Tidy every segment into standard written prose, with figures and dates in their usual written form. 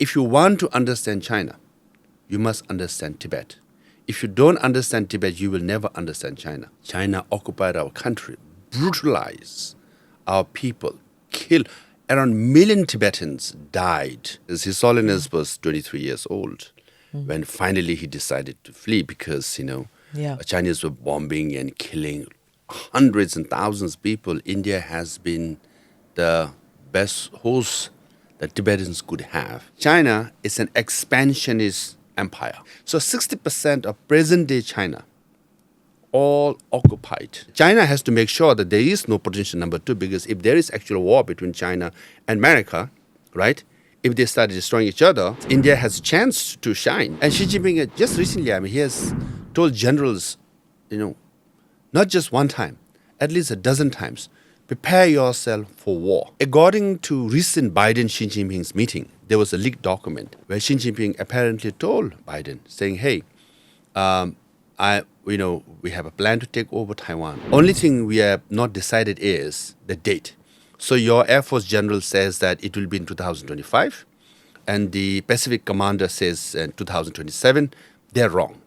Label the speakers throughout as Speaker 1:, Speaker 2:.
Speaker 1: if you want to understand China, you must understand Tibet. If you don't understand Tibet, you will never understand China. China occupied our country, brutalized our people, killed. Around 1 million Tibetans died. His Holiness was 23 years old when finally he decided to flee because, Chinese were bombing and killing hundreds and thousands of people. India has been the best host that Tibetans could have. China is an expansionist empire. So 60% of present-day China, all occupied. China has to make sure that there is no potential number two, because if there is actual war between China and America, right, if they start destroying each other, India has a chance to shine. And Xi Jinping, just recently, he has told generals, not just one time, at least a dozen times, prepare yourself for war. According to recent Biden-Xi Jinping's meeting, there was a leaked document where Xi Jinping apparently told Biden, saying, hey, we have a plan to take over Taiwan. Only thing we have not decided is the date. So your Air Force general says that it will be in 2025, and the Pacific commander says in 2027. They're wrong.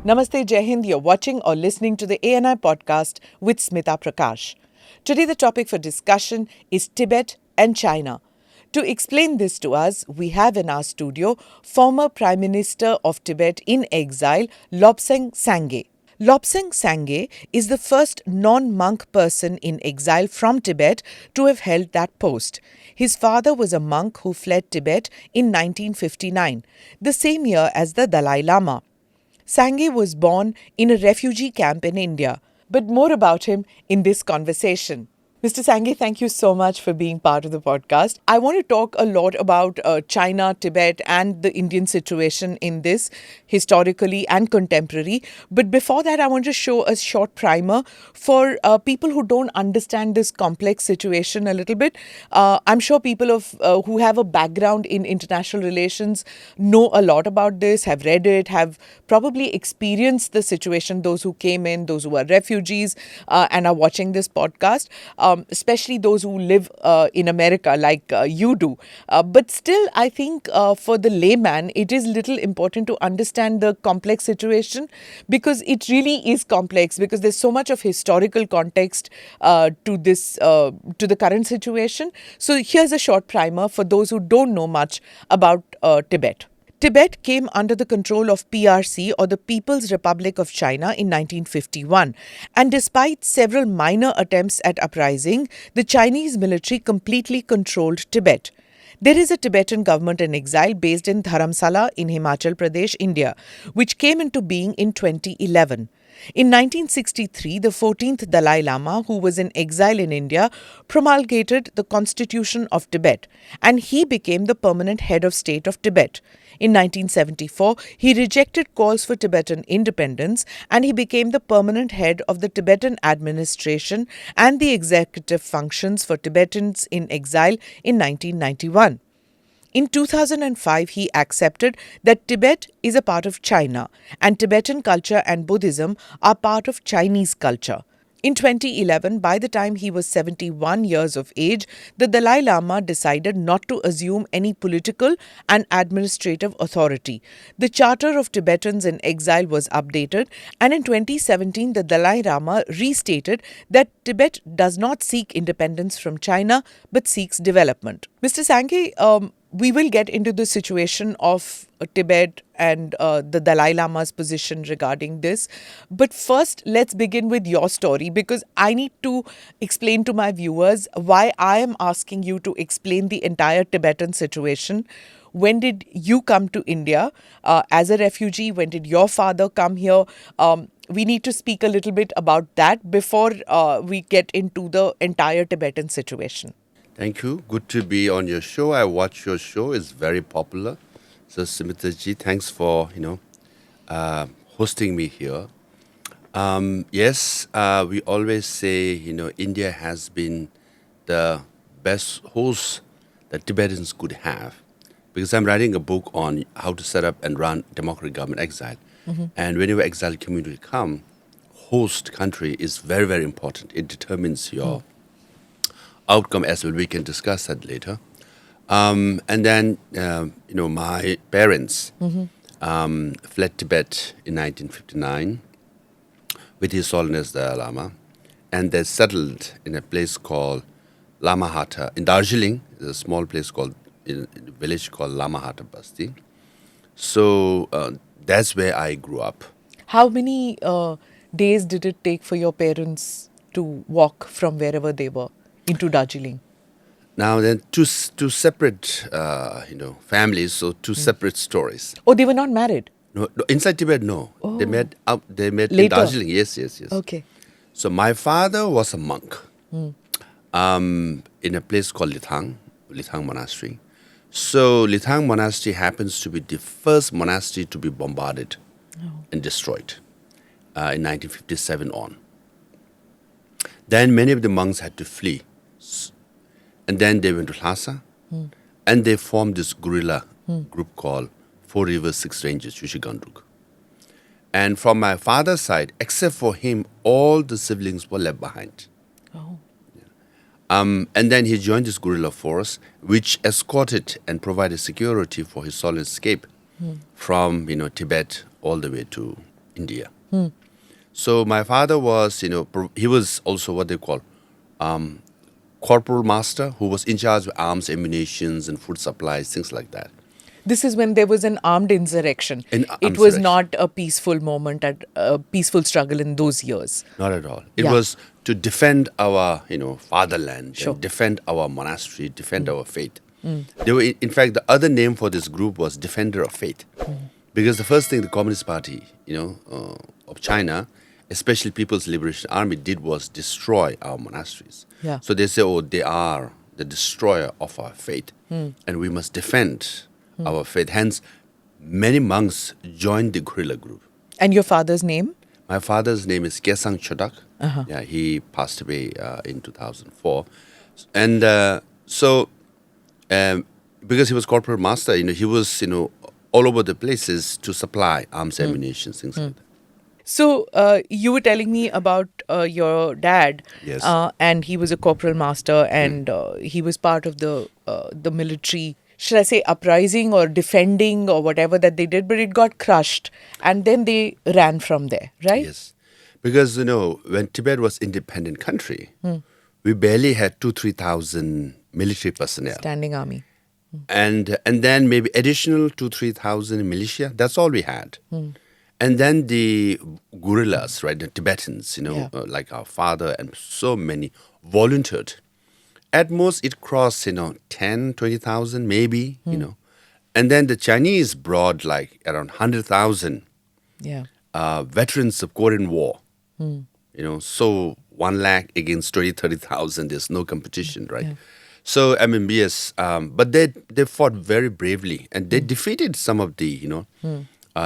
Speaker 2: Namaste, Jai Hind. You're watching or listening to the ANI podcast with Smita Prakash. Today the topic for discussion is Tibet and China. To explain this to us, we have in our studio former Prime Minister of Tibet in exile, Lobsang Sangay. Lobsang Sangay is the first non-monk person in exile from Tibet to have held that post. His father was a monk who fled Tibet in 1959, the same year as the Dalai Lama. Sangay was born in a refugee camp in India, but more about him in this conversation. Mr. Sangay, thank you so much for being part of the podcast. I want to talk a lot about China, Tibet, and the Indian situation in this, historically and contemporary. But before that, I want to show a short primer for people who don't understand this complex situation a little bit. I'm sure people who have a background in international relations know a lot about this, have read it, have probably experienced the situation, those who came in, those who are refugees and are watching this podcast. Especially those who live in America like you do. But still, I think for the layman, it is little important to understand the complex situation, because it really is complex, because there's so much of historical context to the current situation. So here's a short primer for those who don't know much about Tibet. Tibet came under the control of PRC, or the People's Republic of China, in 1951. And despite several minor attempts at uprising, the Chinese military completely controlled Tibet. There is a Tibetan government in exile based in Dharamsala in Himachal Pradesh, India, which came into being in 2011. In 1963, the 14th Dalai Lama, who was in exile in India, promulgated the Constitution of Tibet, and he became the permanent head of state of Tibet. In 1974, he rejected calls for Tibetan independence, and he became the permanent head of the Tibetan administration and the executive functions for Tibetans in exile in 1991. In 2005, he accepted that Tibet is a part of China and Tibetan culture and Buddhism are part of Chinese culture. In 2011, by the time he was 71 years of age, the Dalai Lama decided not to assume any political and administrative authority. The Charter of Tibetans in Exile was updated, and in 2017, the Dalai Lama restated that Tibet does not seek independence from China but seeks development. Mr. Sangay, we will get into the situation of Tibet and the Dalai Lama's position regarding this. But first, let's begin with your story, because I need to explain to my viewers why I am asking you to explain the entire Tibetan situation. When did you come to India as a refugee? When did your father come here? We need to speak a little bit about that before we get into the entire Tibetan situation.
Speaker 1: Thank you. Good to be on your show. I watch your show. It's very popular. So Smita ji, thanks for hosting me here. Yes, we always say India has been the best host that Tibetans could have, because I'm writing a book on how to set up and run democratic government exile. Mm-hmm. And whenever exile community come, host country is very, very important. It determines your outcome as well. We can discuss that later. And then, my parents fled Tibet in 1959 with His Holiness Dalai Lama, and they settled in a place called Lamahata in Darjeeling. There's a small place in a village called Lamahata Basti. So that's where I grew up.
Speaker 2: How many days did it take for your parents to walk from wherever they were into Darjeeling?
Speaker 1: Now then, two separate, families, so two separate stories.
Speaker 2: Oh, they were not married?
Speaker 1: No, inside Tibet, no.
Speaker 2: Oh.
Speaker 1: They met in
Speaker 2: Later?
Speaker 1: Darjeeling. Yes.
Speaker 2: Okay.
Speaker 1: So my father was a monk in a place called Lithang Monastery. So Lithang Monastery happens to be the first monastery to be bombarded and destroyed in 1957 on. Then many of the monks had to flee. And then they went to Lhasa and they formed this guerrilla group called Four Rivers, Six Ranges, Yushigandruk. And from my father's side, except for him, all the siblings were left behind.
Speaker 2: Oh.
Speaker 1: And then he joined this guerrilla force, which escorted and provided security for his solid escape from, Tibet all the way to India. So my father was, he was also what they call corporal master, who was in charge of arms, ammunitions, and food supplies, things like that.
Speaker 2: This is when there was an armed insurrection. It was not a peaceful moment, a peaceful struggle in those years.
Speaker 1: Not at all. It was to defend our, fatherland,
Speaker 2: Sure.
Speaker 1: and defend our monastery, defend our faith. They were, in fact, the other name for this group was Defender of Faith, because the first thing the Communist Party, of China, especially People's Liberation Army, did was destroy our monasteries.
Speaker 2: Yeah.
Speaker 1: So they say, they are the destroyer of our faith, and we must defend our faith. Hence, many monks joined the guerrilla group.
Speaker 2: And your father's name?
Speaker 1: My father's name is Gesang Chodak. Yeah, he passed away in 2004. And because he was corporate master, he was, all over the places to supply arms, ammunition, things like that.
Speaker 2: So you were telling me about your dad.
Speaker 1: Yes.
Speaker 2: And he was a corporal master and he was part of the military, should I say uprising or defending or whatever that they did, but it got crushed and then they ran from there, right?
Speaker 1: Yes. Because, when Tibet was independent country, we barely had 2,000-3,000 military personnel.
Speaker 2: Standing army.
Speaker 1: And then maybe additional 2,000-3,000 militia. That's all we had. And then the guerrillas, right, the Tibetans, like our father and so many volunteered. At most, it crossed, 10, 20,000 maybe, And then the Chinese brought like around 100,000 veterans of Korean War. So 1 lakh against 20, 30,000, there's no competition, right?
Speaker 2: Yeah.
Speaker 1: So, yes, but they fought very bravely and they defeated some of the,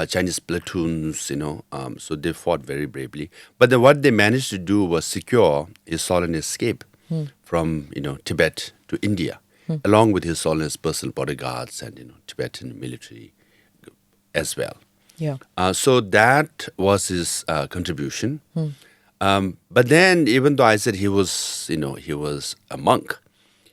Speaker 1: Chinese platoons, so they fought very bravely. But then what they managed to do was secure His Holiness escape from, Tibet to India, along with His Holiness personal bodyguards and, Tibetan military as well.
Speaker 2: Yeah.
Speaker 1: So that was his contribution. But then, even though I said he was a monk,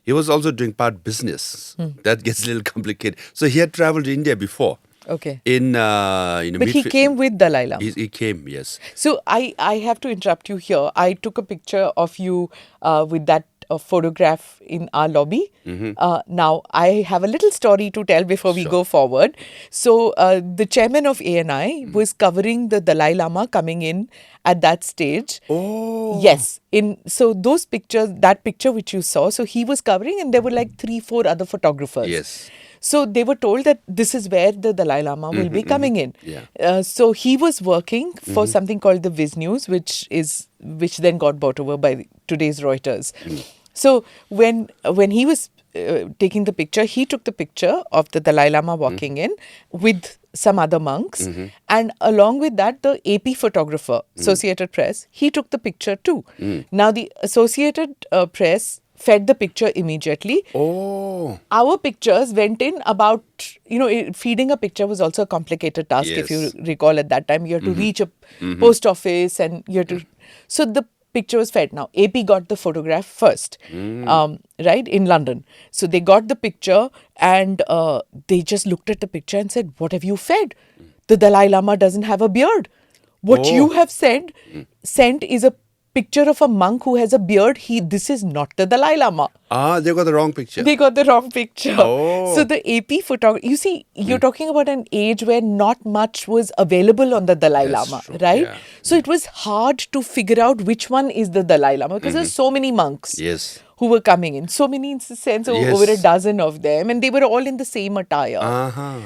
Speaker 1: he was also doing part business. That gets a little complicated. So he had traveled to India before.
Speaker 2: Okay.
Speaker 1: But
Speaker 2: he came with Dalai Lama.
Speaker 1: He came, yes.
Speaker 2: So I have to interrupt you here. I took a picture of you with that photograph in our lobby. Now, I have a little story to tell before we go forward. So the chairman of ANI was covering the Dalai Lama coming in at that stage.
Speaker 1: Oh.
Speaker 2: Yes. So those pictures, that picture which you saw, so he was covering and there were like 3-4 other photographers.
Speaker 1: Yes.
Speaker 2: So they were told that this is where the Dalai Lama will be coming in.
Speaker 1: Yeah.
Speaker 2: So he was working for something called the Viz News, which then got bought over by today's Reuters. So when he was taking the picture, he took the picture of the Dalai Lama walking in with some other monks. And along with that, the AP photographer, Associated Press, he took the picture too. Now the Associated Press fed the picture immediately.
Speaker 1: Oh,
Speaker 2: Our pictures went in about, feeding a picture was also a complicated task. If you
Speaker 1: Yes.
Speaker 2: recall, at that time, you had to reach a post office and you had to. So the picture was fed. Now, AP got the photograph first, right, in London. So they got the picture and they just looked at the picture and said, "What have you fed? The Dalai Lama doesn't have a beard. What you have sent is a picture of a monk who has a beard. This is not the Dalai Lama."
Speaker 1: they got the wrong picture.
Speaker 2: They got the wrong picture.
Speaker 1: Oh.
Speaker 2: So the AP photography, you see, you're talking about an age where not much was available on the Dalai
Speaker 1: That's
Speaker 2: Lama,
Speaker 1: true,
Speaker 2: right?
Speaker 1: yeah.
Speaker 2: So it was hard to figure out which one is the Dalai Lama because there's so many monks
Speaker 1: Yes.
Speaker 2: who were coming in. So many, in the sense,
Speaker 1: Yes.
Speaker 2: over a dozen of them, and they were all in the same attire.
Speaker 1: Uh-huh.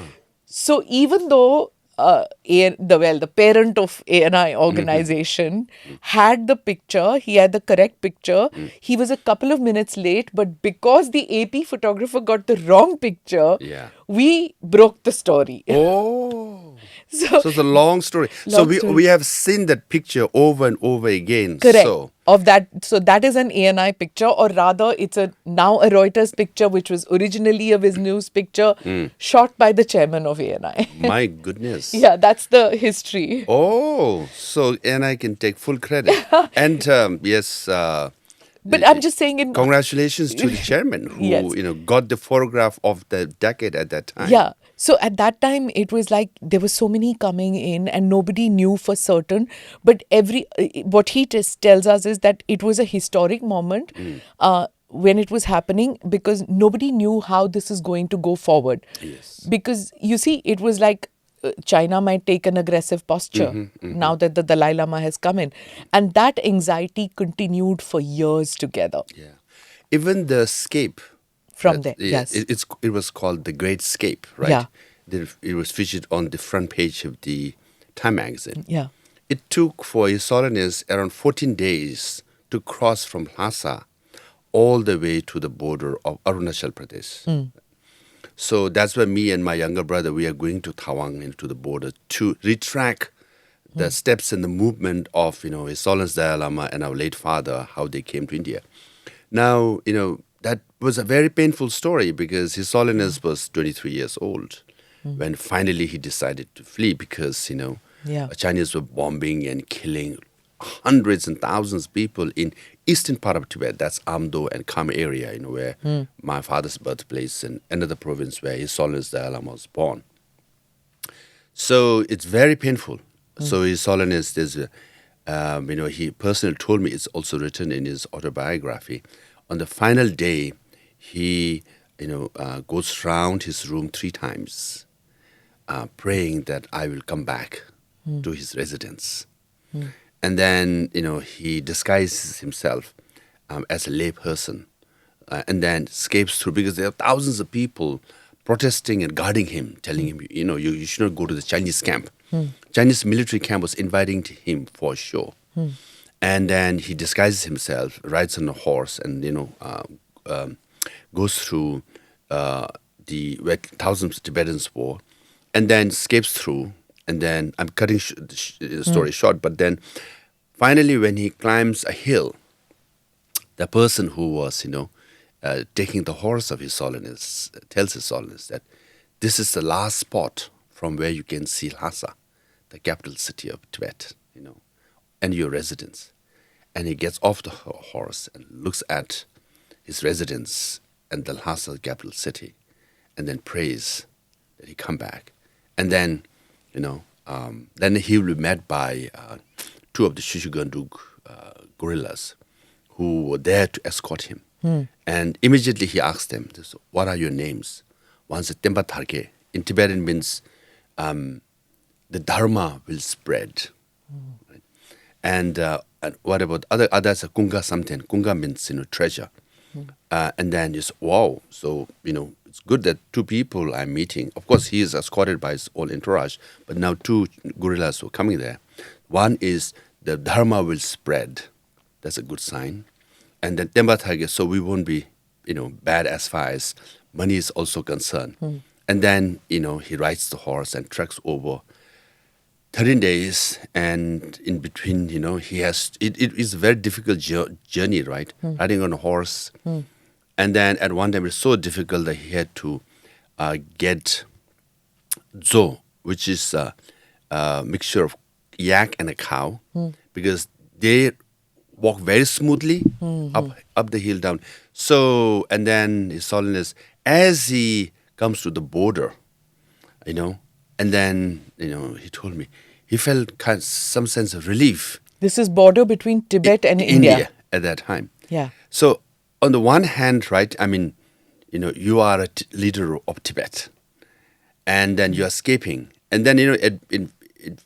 Speaker 2: So even though the parent of ANI organization had the picture, he had the correct picture. He was a couple of minutes late, but because the AP photographer got the wrong picture,
Speaker 1: Yeah.
Speaker 2: we broke the story.
Speaker 1: Oh.
Speaker 2: So,
Speaker 1: So it's a long story. So
Speaker 2: Long
Speaker 1: we
Speaker 2: story.
Speaker 1: we have seen that picture over and over again.
Speaker 2: correct.
Speaker 1: So
Speaker 2: Of that, so that is an ANI picture, or rather, it's now a Reuters picture, which was originally a Viz News picture, shot by the chairman of ANI.
Speaker 1: my goodness.
Speaker 2: Yeah, that's the history.
Speaker 1: Oh, so and I can take full credit. And yes.
Speaker 2: But I'm just saying,
Speaker 1: Congratulations to the chairman who
Speaker 2: Yes.
Speaker 1: got the photograph of the decade at that time.
Speaker 2: Yeah. So at that time, it was like there were so many coming in and nobody knew for certain. But what he tells us is that it was a historic moment when it was happening because nobody knew how this is going to go forward.
Speaker 1: Yes.
Speaker 2: Because you see, it was like China might take an aggressive posture now that the Dalai Lama has come in. And that anxiety continued for years together.
Speaker 1: Yeah. Even the escape.
Speaker 2: From there, yes.
Speaker 1: It was called The Great Escape, right?
Speaker 2: Yeah.
Speaker 1: It was featured on the front page of the Time magazine.
Speaker 2: Yeah.
Speaker 1: It took for His Holiness around 14 days to cross from Lhasa all the way to the border of Arunachal Pradesh. So that's where me and my younger brother, we are going to Taiwan into the border to retrack the steps and the movement of, His Holiness Dalai Lama and our late father, how they came to India. Now, that was a very painful story because His Holiness was 23 years old when finally he decided to flee because, Chinese were bombing and killing hundreds and thousands of people in eastern part of Tibet. That's Amdo and Kham area, where my father's birthplace and another province where His Holiness Dalai Lama was born. So it's very painful. So His Holiness, he personally told me, it's also written in his autobiography. On the final day, he, goes round his room 3 times, praying that I will come back to his residence. And then, he disguises himself as a lay person and then escapes through because there are thousands of people protesting and guarding him, telling him, you should not go to the Chinese camp. Chinese military camp was inviting him for sure. And then he disguises himself, rides on a horse, and goes through where thousands of Tibetans were, and then escapes through. And then I'm cutting the story short, but then finally, when he climbs a hill, the person who was taking the horse of His Holiness tells His Holiness that this is the last spot from where you can see Lhasa, the capital city of Tibet, and your residence. And he gets off the horse and looks at his residence and the Lhasa capital city and then prays that he come back. And then, then he will be met by 2 of the Shishuganduk guerrillas who were there to escort him. And immediately he asked them, what are your names? One said, Tempa Tharke. In Tibetan means the Dharma will spread. Right? And what about others are Kunga something. Kunga means treasure. And then you say, wow, so it's good that 2 people I'm meeting. Of course, he is escorted by his own entourage, but now 2 guerrillas were coming there. One is the Dharma will spread. That's a good sign. And then Temba Thage, so we won't be bad as far as money is also concerned. And then he rides the horse and treks over 13 days, and in between, he has it is a very difficult journey, right? Riding on a horse, and then at one time it's so difficult that he had to get zo, which is a mixture of yak and a cow, because they walk very smoothly up the hill down. So, and then His Holiness, as he comes to the border, and then he told me he felt some sense of relief.
Speaker 2: This is border between Tibet and India.
Speaker 1: At that time.
Speaker 2: Yeah.
Speaker 1: So on the one hand, right, I mean, you are a leader of Tibet, and then you're escaping, and then in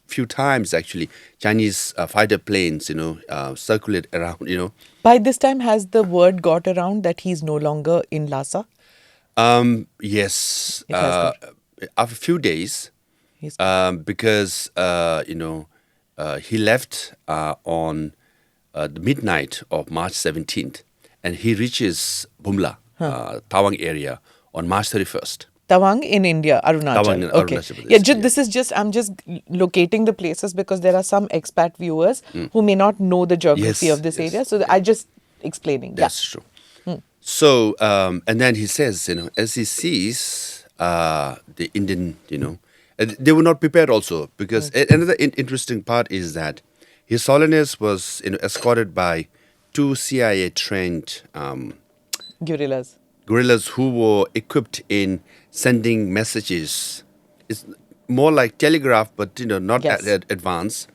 Speaker 1: few times actually Chinese fighter planes circulate around.
Speaker 2: By this time, has the word got around that he's no longer in Lhasa?
Speaker 1: Yes.
Speaker 2: It has
Speaker 1: After a few days,
Speaker 2: He's-
Speaker 1: because he left on the midnight of March 17th, and he reaches Bumla, Tawang area, on March 31st.
Speaker 2: Tawang in India, Arunachal.
Speaker 1: Tawang in
Speaker 2: Okay.
Speaker 1: Arunachal Pradesh,
Speaker 2: Yeah,
Speaker 1: yeah.
Speaker 2: this is just, I'm just locating the places because there are some expat viewers who may not know the geography
Speaker 1: Yes,
Speaker 2: of this
Speaker 1: yes.
Speaker 2: area. So I just explaining.
Speaker 1: That's true. So, and then he says, as he sees the Indian, they were not prepared also, because another interesting part is that His Holiness was escorted by two CIA trained
Speaker 2: Guerrillas.
Speaker 1: guerrillas who were equipped in sending messages. It's more like telegraph, but not
Speaker 2: Yes.
Speaker 1: advanced,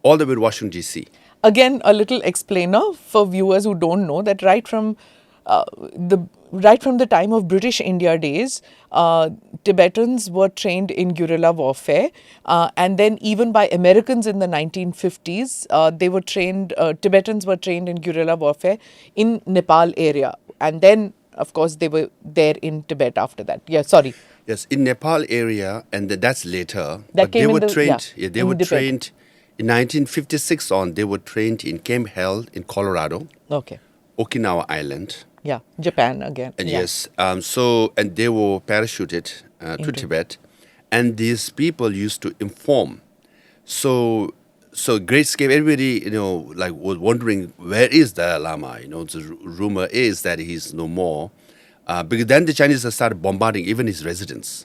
Speaker 1: all the way to Washington D.C.
Speaker 2: Again, a little explainer for viewers who don't know that right from the time of British India days, Tibetans were trained in guerrilla warfare, and then even by Americans in the 1950s, they were trained. Tibetans were trained in guerrilla warfare in Nepal area, and then of course they were there in Tibet after that. Yeah, sorry.
Speaker 1: Yes, in Nepal area, and that's later.
Speaker 2: That
Speaker 1: but
Speaker 2: came
Speaker 1: they
Speaker 2: in
Speaker 1: were
Speaker 2: the-
Speaker 1: trained.
Speaker 2: yeah,
Speaker 1: They
Speaker 2: in
Speaker 1: were
Speaker 2: Tibet.
Speaker 1: trained in 1956 on. They were trained in Camp Held in Colorado,
Speaker 2: Okay.
Speaker 1: Okinawa Island.
Speaker 2: Yeah, Japan again.
Speaker 1: And
Speaker 2: yeah.
Speaker 1: yes, and they were parachuted to Tibet, and these people used to inform. So Great Escape, everybody was wondering, where is Dalai Lama? The rumor is that he's no more, because then the Chinese have started bombarding even his residence.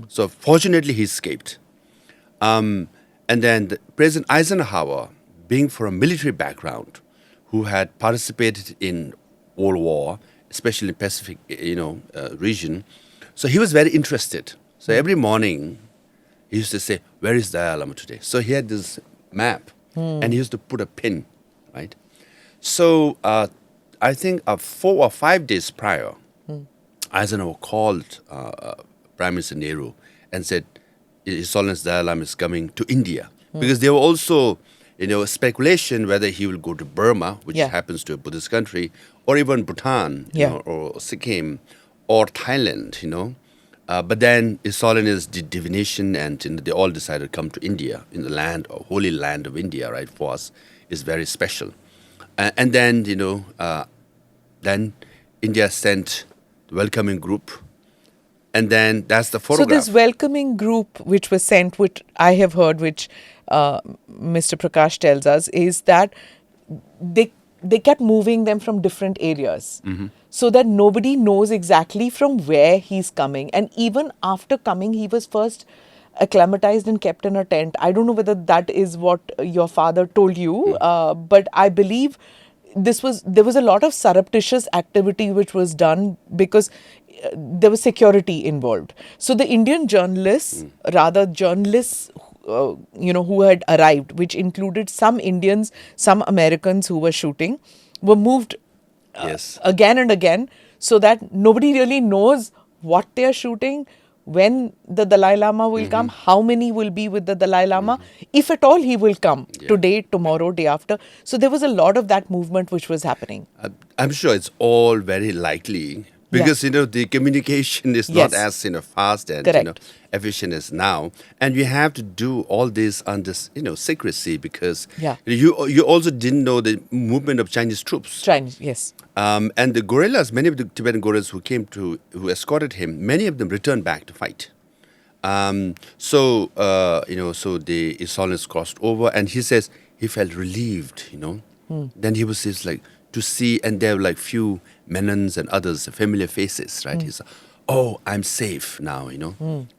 Speaker 1: So fortunately, he escaped. And then President Eisenhower, being from a military background, who had participated in World War, especially in Pacific, region, so he was very interested. So every morning, he used to say, "Where is Dalai Lama today?" So he had this map, and he used to put a pin, right? So I think 4 or 5 days prior, Eisenhower called Prime Minister Nehru and said, His Holiness Dalai Lama is coming to India. Because there were also, speculation whether he will go to Burma, which
Speaker 2: Yeah.
Speaker 1: happens to a Buddhist country, or even Bhutan,
Speaker 2: Yeah.
Speaker 1: or Sikkim, or Thailand, but then His Holiness did divination, and they all decided to come to India, in the land, or holy land of India, right, for us, is very special. And then, then India sent the welcoming group, and then that's the
Speaker 2: So
Speaker 1: photograph.
Speaker 2: this welcoming group which was sent, which I have heard, which Mr. Prakash tells us, is that they kept moving them from different areas, so that nobody knows exactly from where he's coming. And even after coming, he was first acclimatized and kept in a tent. I don't know whether that is what your father told you, but I believe there was a lot of surreptitious activity which was done because there was security involved. So the Indian journalists, who had arrived, which included some Indians, some Americans who were shooting, were moved
Speaker 1: Yes.
Speaker 2: again and again, so that nobody really knows what they are shooting, when the Dalai Lama will come, how many will be with the Dalai Lama, if at all he will come today, tomorrow, day after. So there was a lot of that movement which was happening.
Speaker 1: I'm sure it's all very likely, because the communication is not
Speaker 2: Yes.
Speaker 1: as fast and
Speaker 2: Correct.
Speaker 1: efficient as now, and you have to do all this under secrecy, because
Speaker 2: Yeah.
Speaker 1: you also didn't know the movement of Chinese troops.
Speaker 2: Chinese, yes.
Speaker 1: And the guerrillas, many of the Tibetan guerrillas who escorted him, many of them returned back to fight. So the Isolans crossed over, and he says he felt relieved, Then he was just like to see, and there were like few menons and others, familiar faces, right? He said, "Oh, I'm safe now,"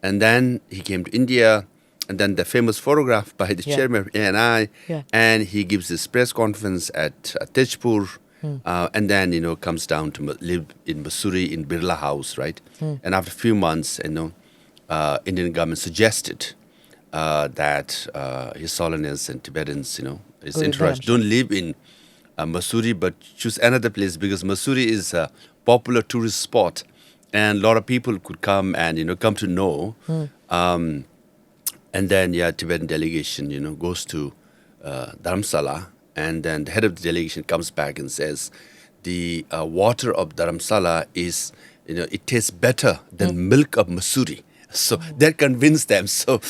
Speaker 1: And then he came to India, and then the famous photograph by the chairman of ANI, and he gives this press conference at Tejpur, and then comes down to live in Missouri in Birla House, right? And after a few months, Indian government suggested that His Holiness and Tibetans, is encouraged, don't live in Missouri, but choose another place, because Missouri is a popular tourist spot, and a lot of people could come and come to know. And then Tibetan delegation goes to Dharamsala, and then the head of the delegation comes back and says the water of Dharamsala is it tastes better than milk of Missouri. So that convinced them. So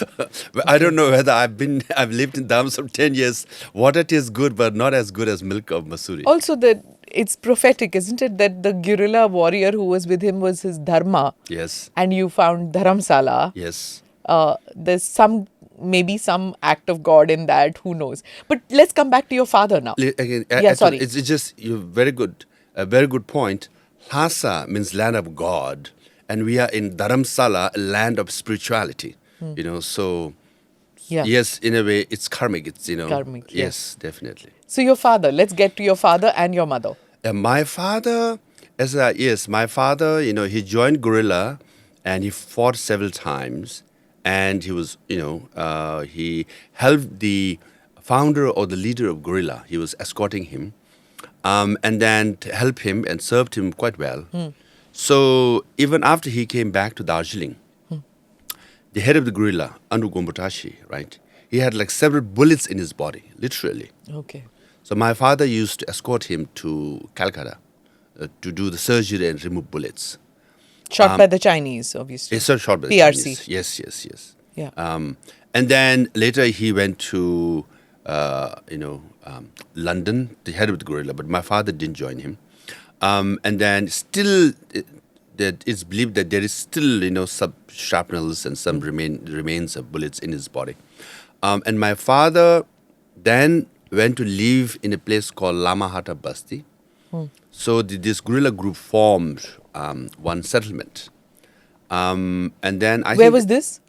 Speaker 1: I don't know whether I've lived in Dharamsala for 10 years. Water tastes good, but not as good as milk of Missouri.
Speaker 2: Also, it's prophetic, isn't it? That the guerrilla warrior who was with him was his dharma.
Speaker 1: Yes.
Speaker 2: And you found Dharamsala.
Speaker 1: Yes.
Speaker 2: There's maybe some act of God in that. Who knows? But let's come back to your father now.
Speaker 1: Again,
Speaker 2: sorry.
Speaker 1: It's just very good. A very good point. Lhasa means land of God. And we are in Dharamsala, a land of spirituality, so yes, in a way, it's karmic. It's,
Speaker 2: karmic,
Speaker 1: yes, definitely.
Speaker 2: So your father, let's get to your father and your mother.
Speaker 1: My father, he joined guerrilla and he fought several times, and he was, he helped the founder or the leader of guerrilla. He was escorting him, and then to help him and served him quite well. So even after he came back to Darjeeling, the head of the guerrilla, Anu Gombutashi, right? He had like several bullets in his body, literally.
Speaker 2: Okay.
Speaker 1: So my father used to escort him to Calcutta to do the surgery and remove bullets.
Speaker 2: Shot by the Chinese, obviously.
Speaker 1: Yes, shot by the
Speaker 2: PRC.
Speaker 1: Chinese. Yes.
Speaker 2: Yeah.
Speaker 1: And then later he went to, London, the head of the guerrilla, but my father didn't join him. And then still, that it's believed that there is still, some shrapnels and some remains of bullets in his body. And my father then went to live in a place called Lamahata Basti. So this guerrilla group formed one settlement. And then
Speaker 2: Where was this?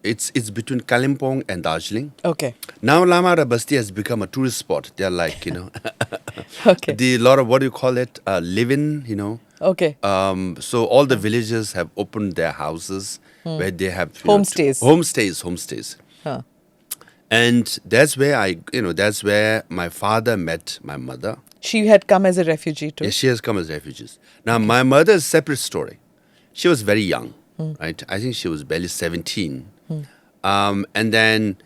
Speaker 1: It's between Kalimpong and Darjeeling.
Speaker 2: Okay.
Speaker 1: Now Lamahata Basti has become a tourist spot. They're like,
Speaker 2: Okay.
Speaker 1: a lot of, what do you call it, live-in,
Speaker 2: Okay.
Speaker 1: So all the villages have opened their houses where they have
Speaker 2: Homestays.
Speaker 1: Homestays.
Speaker 2: Huh.
Speaker 1: And that's where my father met my mother.
Speaker 2: She had come as a refugee too.
Speaker 1: Yes, she has come as refugees. Now my mother's separate story. She was very young, right? I think she was barely 17. And then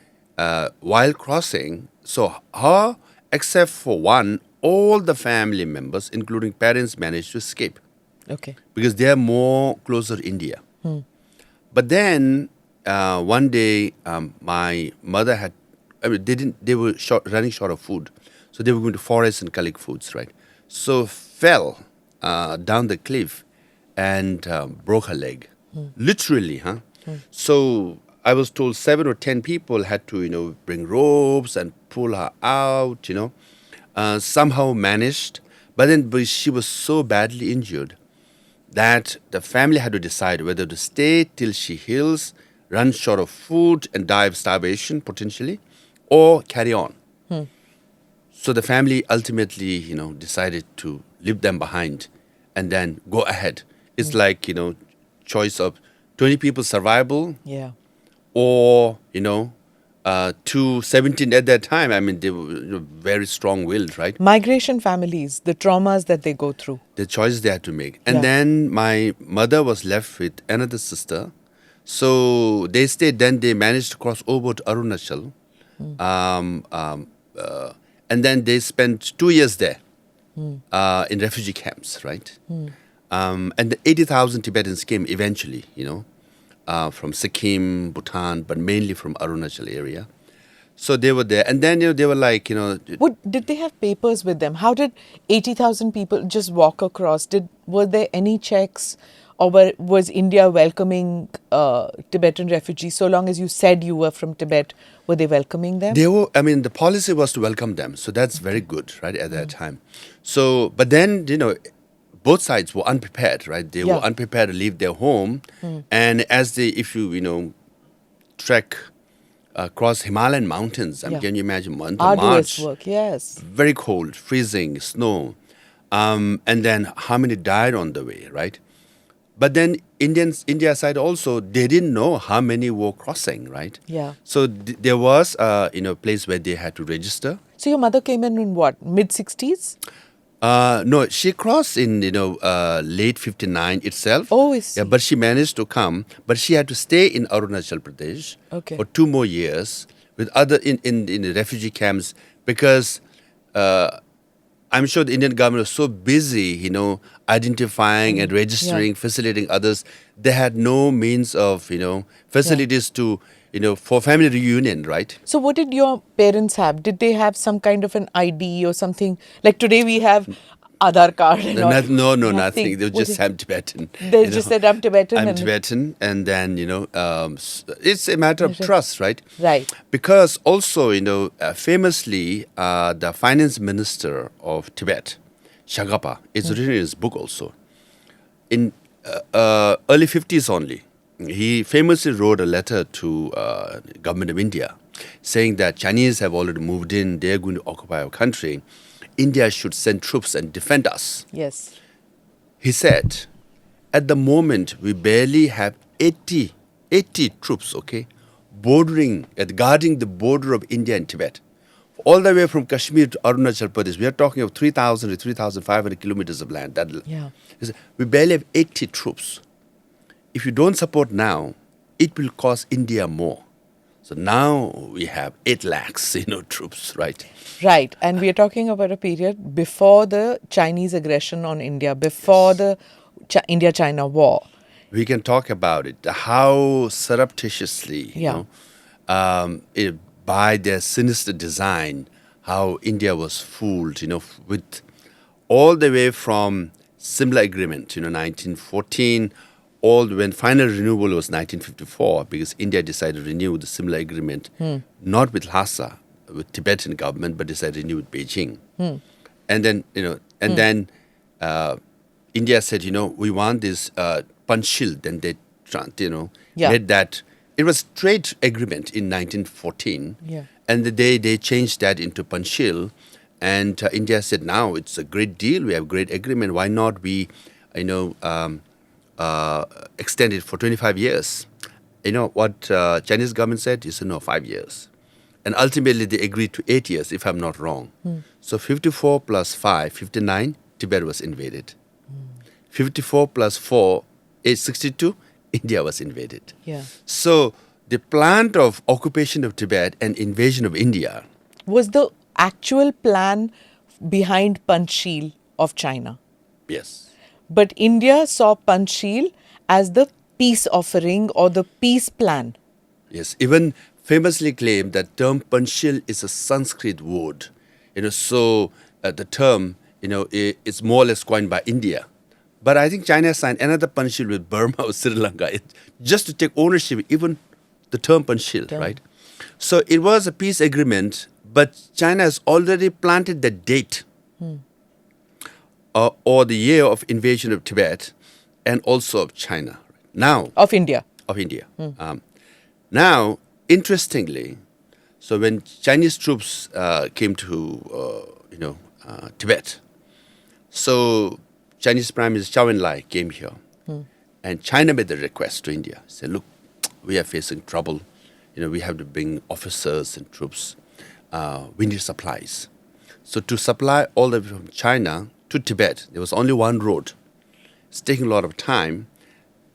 Speaker 1: while crossing, so her, except for one, all the family members, including parents, managed to escape.
Speaker 2: Okay.
Speaker 1: Because they are more closer to India. But then one day, my mother had, they were running short of food. So they were going to forest and collect foods, right? So fell down the cliff and broke her leg. Literally, So I was told 7 or 10 people had to, bring ropes and pull her out, somehow managed. But she was so badly injured that the family had to decide whether to stay till she heals, run short of food and die of starvation potentially, or carry on. So the family ultimately, decided to leave them behind and then go ahead. It's like, choice of 20 people survival,
Speaker 2: Yeah.
Speaker 1: or, 17 at that time. I mean, they were very strong-willed, right?
Speaker 2: Migration families, the traumas that they go through.
Speaker 1: The choices they had to make. And then my mother was left with another sister. So they stayed, then they managed to cross over to Arunachal. And then they spent 2 years there in refugee camps, right? And the 80,000 Tibetans came eventually, from Sikkim, Bhutan, but mainly from Arunachal area. So they were there. And then, they were like,
Speaker 2: Did they have papers with them? How did 80,000 people just walk across? Were there any checks or was India welcoming Tibetan refugees? So long as you said you were from Tibet, were they welcoming them?
Speaker 1: They were, I mean, the policy was to welcome them. So that's very good, right, at that time. So, but then, both sides were unprepared, right? They were
Speaker 2: Yeah.
Speaker 1: unprepared to leave their home. And as they, if you, trek across Himalayan mountains,
Speaker 2: Yeah.
Speaker 1: can you imagine month of
Speaker 2: Arduous
Speaker 1: March?
Speaker 2: work, yes.
Speaker 1: Very cold, freezing, snow. And then how many died on the way, right? But then India side also, they didn't know how many were crossing, right?
Speaker 2: Yeah.
Speaker 1: So there was, a place where they had to register.
Speaker 2: So your mother came in what, mid-60s?
Speaker 1: No, she crossed in, late 59 itself.
Speaker 2: Oh, I see.
Speaker 1: Yeah, but she managed to come. But she had to stay in Arunachal Pradesh
Speaker 2: Okay.
Speaker 1: for 2 more years with other in the refugee camps because I'm sure the Indian government was so busy, identifying and registering, facilitating others. They had no means of, facilities to, for family reunion, right?
Speaker 2: So what did your parents have? Did they have some kind of an ID or something? Like today we have Aadhaar card and all.
Speaker 1: No, nothing. They
Speaker 2: Was
Speaker 1: just
Speaker 2: it-
Speaker 1: have Tibetan.
Speaker 2: They just said, I'm Tibetan.
Speaker 1: I'm
Speaker 2: and
Speaker 1: Tibetan, and then it's a matter of trust, right?
Speaker 2: Right.
Speaker 1: Because also, famously, the finance minister of Tibet, Shagapa, is written in his book also. In early 50s only, he famously wrote a letter to government of India, saying that Chinese have already moved in; they are going to occupy our country. India should send troops and defend us.
Speaker 2: Yes.
Speaker 1: He said, at the moment, we barely have 80 troops, guarding the border of India and Tibet. All the way from Kashmir to Arunachal Pradesh, we are talking of 3,000 to 3,500 kilometers of land.
Speaker 2: Yeah.
Speaker 1: He said, we barely have 80 troops. If you don't support now, it will cost India more. So now we have 8 lakhs, troops, right?
Speaker 2: Right. And we are talking about a period before the Chinese aggression on India, before the India-China war.
Speaker 1: We can talk about it, how surreptitiously, by their sinister design, how India was fooled, with all the way from Simla Agreement, 1914, all when final renewal was 1954, because India decided to renew the Simla Agreement, not with Lhasa, with Tibetan government, but decided to renew with Beijing. And then, India said, we want this Panchsheel. Then they, made that. It was trade agreement in 1914.
Speaker 2: Yeah.
Speaker 1: And they changed that into Panchsheel. And India said, now it's a great deal. We have a great agreement. Why not we, extend it for 25 years? You know what Chinese government said? He said, no, 5 years. And ultimately, they agreed to 8 years, if I'm not wrong. So 54 plus 5, 59, Tibet was invaded. 54 plus 4 is 62, India was invaded.
Speaker 2: Yeah.
Speaker 1: So the plan of occupation of Tibet and invasion of India.
Speaker 2: Was the actual plan behind Panchsheel of China?
Speaker 1: Yes.
Speaker 2: But India saw Panchsheel as the peace offering or the peace plan.
Speaker 1: Yes, even famously claimed that term Panchsheel is a Sanskrit word. So the term, is more or less coined by India. But I think China signed another Panchsheel with Burma or Sri Lanka, just to take ownership, even the term Panchsheel, right? So it was a peace agreement, but China has already planted the date or the year of invasion of Tibet and also of China. Now,
Speaker 2: Of India.
Speaker 1: Now, interestingly, so when Chinese troops came to, Tibet, so Chinese Prime Minister Zhou Enlai came here, and China made the request to India. Said, look, we are facing trouble. We have to bring officers and troops. We need supplies. So to supply all the way from China to Tibet, there was only one road. It's taking a lot of time.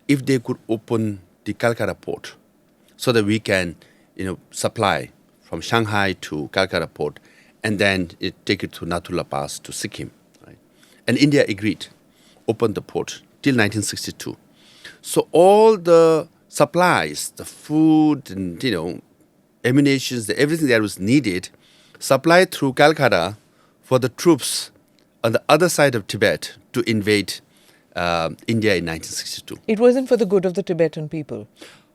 Speaker 1: If they could open the Calcutta port, so that we can, supply from Shanghai to Calcutta port, and then take it to Nathula Pass to Sikkim, right? And India agreed, opened the port till 1962. So all the supplies, the food and ammunitions, everything that was needed, supplied through Calcutta for the troops on the other side of Tibet to invade India in 1962.
Speaker 2: It wasn't for the good of the Tibetan people.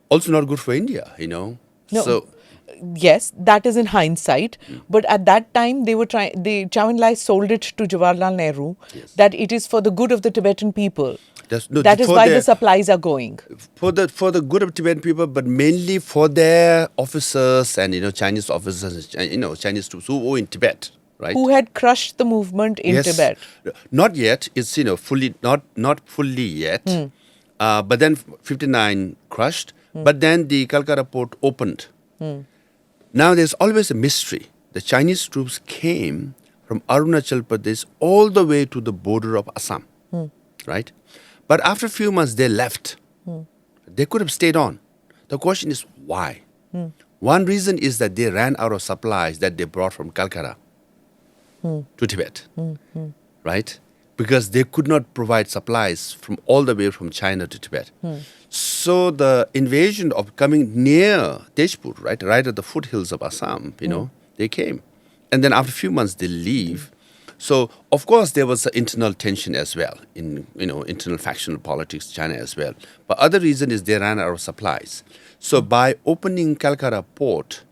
Speaker 1: Also not good for India, you know.
Speaker 2: No.
Speaker 1: So,
Speaker 2: Yes, that is in hindsight. But at that time, they were trying. Chow Enlai sold it to Jawaharlal Nehru that it is for the good of the Tibetan people. That is why the supplies are going.
Speaker 1: For the good of Tibetan people, but mainly for their officers and Chinese officers, Chinese troops who were in Tibet, right?
Speaker 2: Who had crushed the movement in Tibet.
Speaker 1: Not yet. It's fully not fully yet. But then 59 crushed. But then the Calcutta port opened. Now there's always a mystery. The Chinese troops came from Arunachal Pradesh all the way to the border of Assam, right? But after a few months they left. They could have stayed on. The question is why? One reason is that they ran out of supplies that they brought from Calcutta to Tibet, right? Because they could not provide supplies from all the way from China to Tibet. So the invasion of coming near Tejpur, right at the foothills of Assam, they came. And then after a few months they leave. So of course there was an internal tension as well, in internal factional politics, China as well. But other reason is they ran out of supplies. So by opening Calcutta port,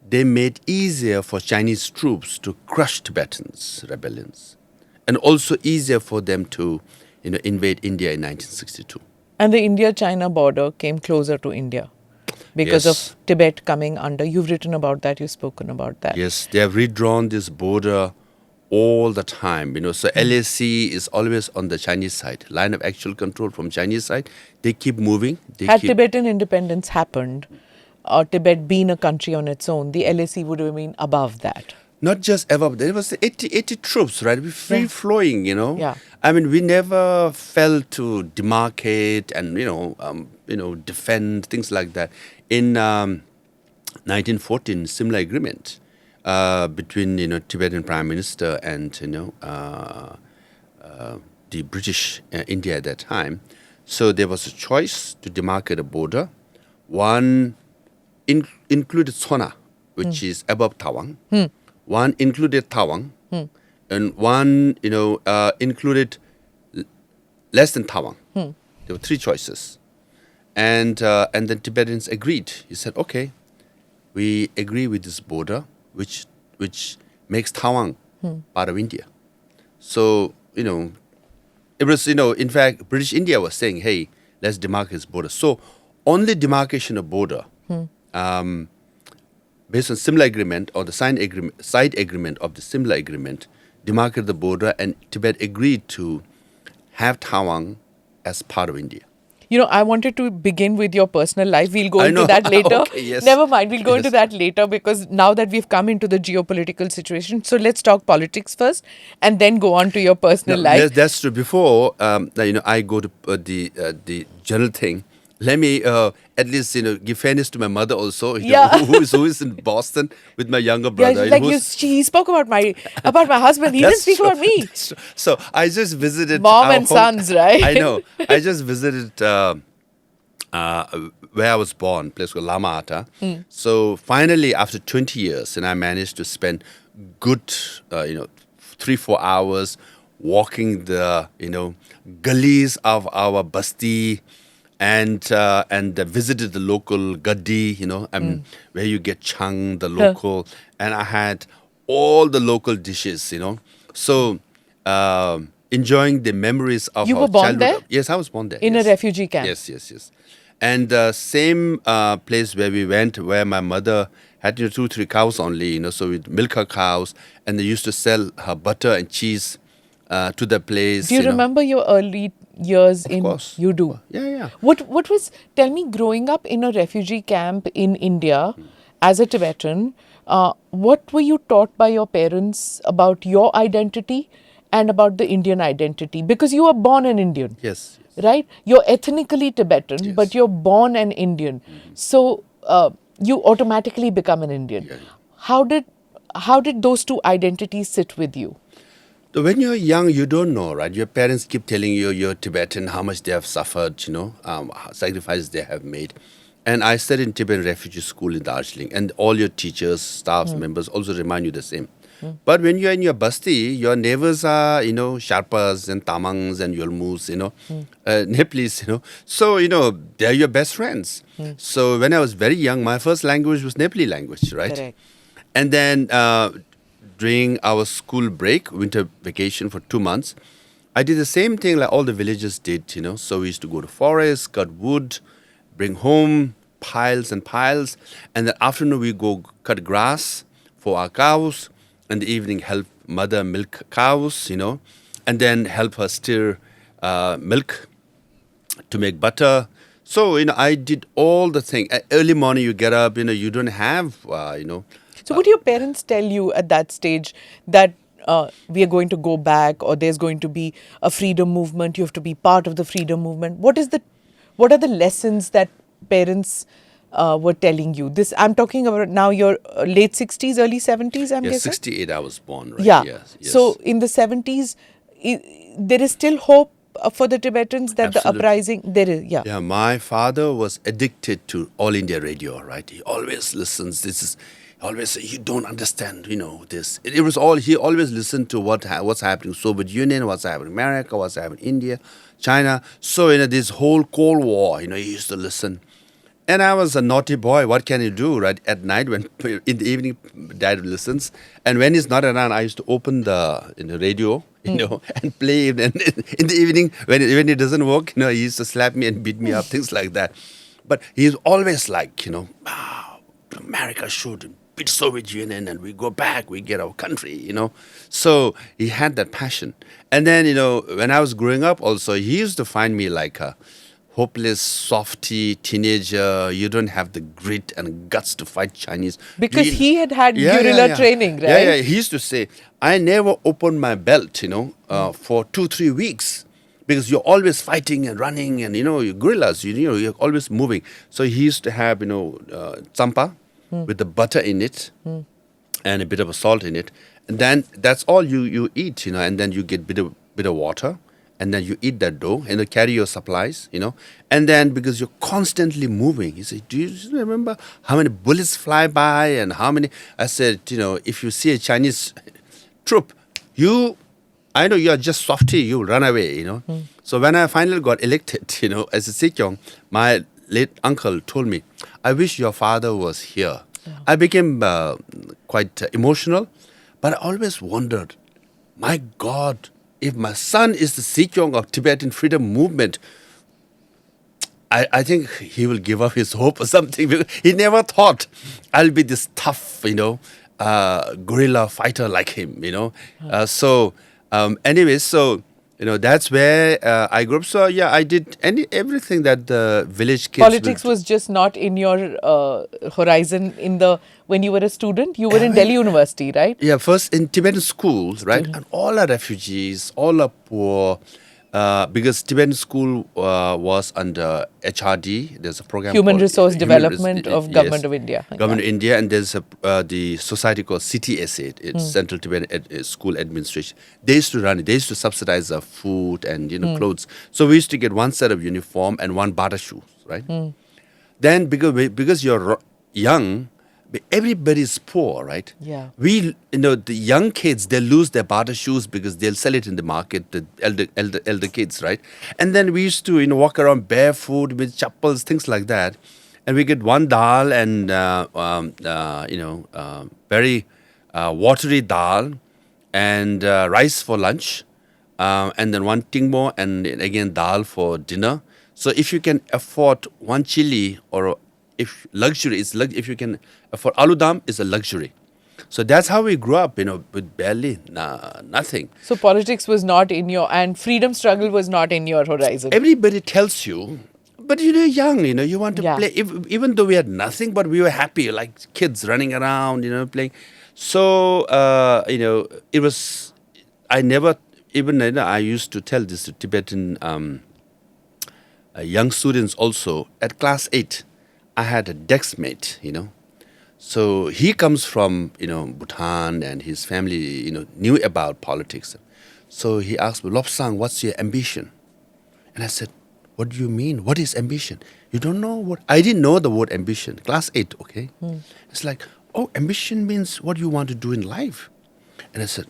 Speaker 1: they made easier for Chinese troops to crush Tibetans' rebellions, and also easier for them to invade India in 1962.
Speaker 2: And the India-China border came closer to India because of Tibet coming under. You've written about that, you've spoken about that.
Speaker 1: Yes, they have redrawn this border all the time. So LAC is always on the Chinese side. Line of actual control from Chinese side. They keep moving.
Speaker 2: Tibetan independence happened, or Tibet being a country on its own, the LAC would have been above that.
Speaker 1: Not just above, there was 80 troops, right? Free flowing,
Speaker 2: Yeah.
Speaker 1: I mean, we never felt to demarcate and, defend, things like that. In 1914, similar agreement between, Tibetan Prime Minister and, the British India at that time. So there was a choice to demarcate a border. One included Sona, which is above Tawang. One included Tawang, and one, included less than Tawang. There were three choices, and then Tibetans agreed. He said, "Okay, we agree with this border, which makes Tawang part of India." So it was in fact British India was saying, "Hey, let's demarcate this border." So only demarcation of border. Based on similar agreement or the side agreement of the similar agreement, demarcated the border, and Tibet agreed to have Tawang as part of India.
Speaker 2: I wanted to begin with your personal life. We'll go into that later.
Speaker 1: Okay, yes.
Speaker 2: Never mind, we'll go into that later, because now that we've come into the geopolitical situation, so let's talk politics first and then go on to your personal life.
Speaker 1: That's true. Before I go to the general thing. Let me at least give fairness to my mother also, who is in Boston with my younger brother.
Speaker 2: She spoke about my husband. He didn't speak about me.
Speaker 1: So I just visited
Speaker 2: mom and sons, right?
Speaker 1: I know. I just visited where I was born, a place called Lama Ata. So finally, after 20 years, and I managed to spend good 3-4 hours walking the gullies of our basti. And visited the local gaddi, where you get chung, the local, and I had all the local dishes, So enjoying the memories of
Speaker 2: you
Speaker 1: our
Speaker 2: were born
Speaker 1: childhood.
Speaker 2: there?
Speaker 1: Yes, I was born there.
Speaker 2: In a refugee camp?
Speaker 1: Yes. And the same place where we went, where my mother had 2-3 cows only, so we'd milk her cows, and they used to sell her butter and cheese to the place.
Speaker 2: Do you remember your early years
Speaker 1: Of course.
Speaker 2: You do?
Speaker 1: Yeah.
Speaker 2: What was, tell me, growing up in a refugee camp in India as a Tibetan, what were you taught by your parents about your identity and about the Indian identity? Because you were born an Indian.
Speaker 1: Yes.
Speaker 2: Right? You're ethnically Tibetan, but you're born an Indian. So you automatically become an Indian.
Speaker 1: Yeah.
Speaker 2: How did those two identities sit with you?
Speaker 1: So when you're young, you don't know, right? Your parents keep telling you you're Tibetan, how much they have suffered, sacrifices they have made. And I studied in Tibetan refugee school in Darjeeling, and all your teachers, staff members also remind you the same. But when you're in your basti, your neighbors are, Sharpas and Tamangs and Yolmus, Nepalese, So, they're your best friends. So when I was very young, my first language was Nepali language, right?
Speaker 2: Correct.
Speaker 1: And then during our school break, winter vacation for 2 months, I did the same thing like all the villagers did, So we used to go to forest, cut wood, bring home piles and piles. And then afternoon we go cut grass for our cows. And the evening help mother milk cows, and then help her stir milk to make butter. So, I did all the thing. Early morning you get up, you don't have,
Speaker 2: So would your parents tell you at that stage that we are going to go back, or there's going to be a freedom movement, you have to be part of the freedom movement? What are the lessons that parents were telling you? This I'm talking about now your late 60s, early 70s, I'm guessing?
Speaker 1: 68 I was born, right?
Speaker 2: Yeah.
Speaker 1: Yes.
Speaker 2: So in the 70s, there is still hope for the Tibetans that
Speaker 1: Absolutely.
Speaker 2: the uprising, there is, yeah.
Speaker 1: Yeah, my father was addicted to All India Radio, right? He always listens. He always say, you don't understand, this. It was all, he always listened to what's happening, Soviet Union, what's happening America, what's happening India, China. So, this whole Cold War, he used to listen. And I was a naughty boy. What can you do, right? At night, when in the evening, Dad listens, and when he's not around, I used to open the radio, and play. And in the evening, when it doesn't work, he used to slap me and beat me up, things like that. But he's always like, America should beat Soviet Union, and we go back, we get our country, So he had that passion. And then, when I was growing up, also he used to find me like a hopeless, softy teenager. You don't have the grit and guts to fight Chinese.
Speaker 2: Because he had guerrilla training, right?
Speaker 1: Yeah. He used to say, I never opened my belt, for 2-3 weeks. Because you're always fighting and running and, you're guerrillas, you're always moving. So he used to have, tsampa with the butter in it and a bit of salt in it. And then that's all you eat, and then you get bit of water. And then you eat that dough and you carry your supplies, And then because you're constantly moving, he said, do you remember how many bullets fly by and how many? I said, if you see a Chinese troop, I know you're just softy, you run away, So when I finally got elected, as a Sikyong, my late uncle told me, I wish your father was here. Yeah. I became quite emotional, but I always wondered, my God, if my son is the Sikyong of Tibetan freedom movement, I think he will give up his hope or something. He never thought I'll be this tough, guerrilla fighter like him, Anyways, so, that's where I grew up. So, yeah, I did everything that the village kids
Speaker 2: Politics was just not in your horizon when you were a student. You were in Delhi University, right?
Speaker 1: Yeah, first in Tibetan schools, right? And all are refugees, all are poor. Because Tibetan school was under HRD. There's a program
Speaker 2: Human
Speaker 1: called
Speaker 2: Resource Development of Government of India.
Speaker 1: Government of India, and there's the society called CTSA, it's Central Tibetan School Administration. They used to run it. They used to subsidize the food and clothes. So we used to get one set of uniform and one bata shoes, right? Then because you're young, everybody's poor, right?
Speaker 2: Yeah.
Speaker 1: The young kids, they lose their barter shoes because they'll sell it in the market, the elder kids, right? And then we used to, walk around barefoot with chappals, things like that. And we get one dal and, very watery dal and rice for lunch. And then one tingmo and again dal for dinner. So if you can afford one chili or if luxury is if you can afford aloo dam is a luxury. So that's how we grew up, with barely nothing.
Speaker 2: So politics was not in and freedom struggle was not in your horizon.
Speaker 1: Everybody tells you, but you're young, you want to play. Even though we had nothing, but we were happy, like kids running around, playing. So, it was, I never, even I used to tell this to Tibetan young students also. At class 8, I had a desk mate, So he comes from, Bhutan, and his family, knew about politics. So he asked me, Lobsang, what's your ambition? And I said, what do you mean? What is ambition? You don't know what? I didn't know the word ambition. Class 8, okay? It's like, ambition means what you want to do in life. And I said,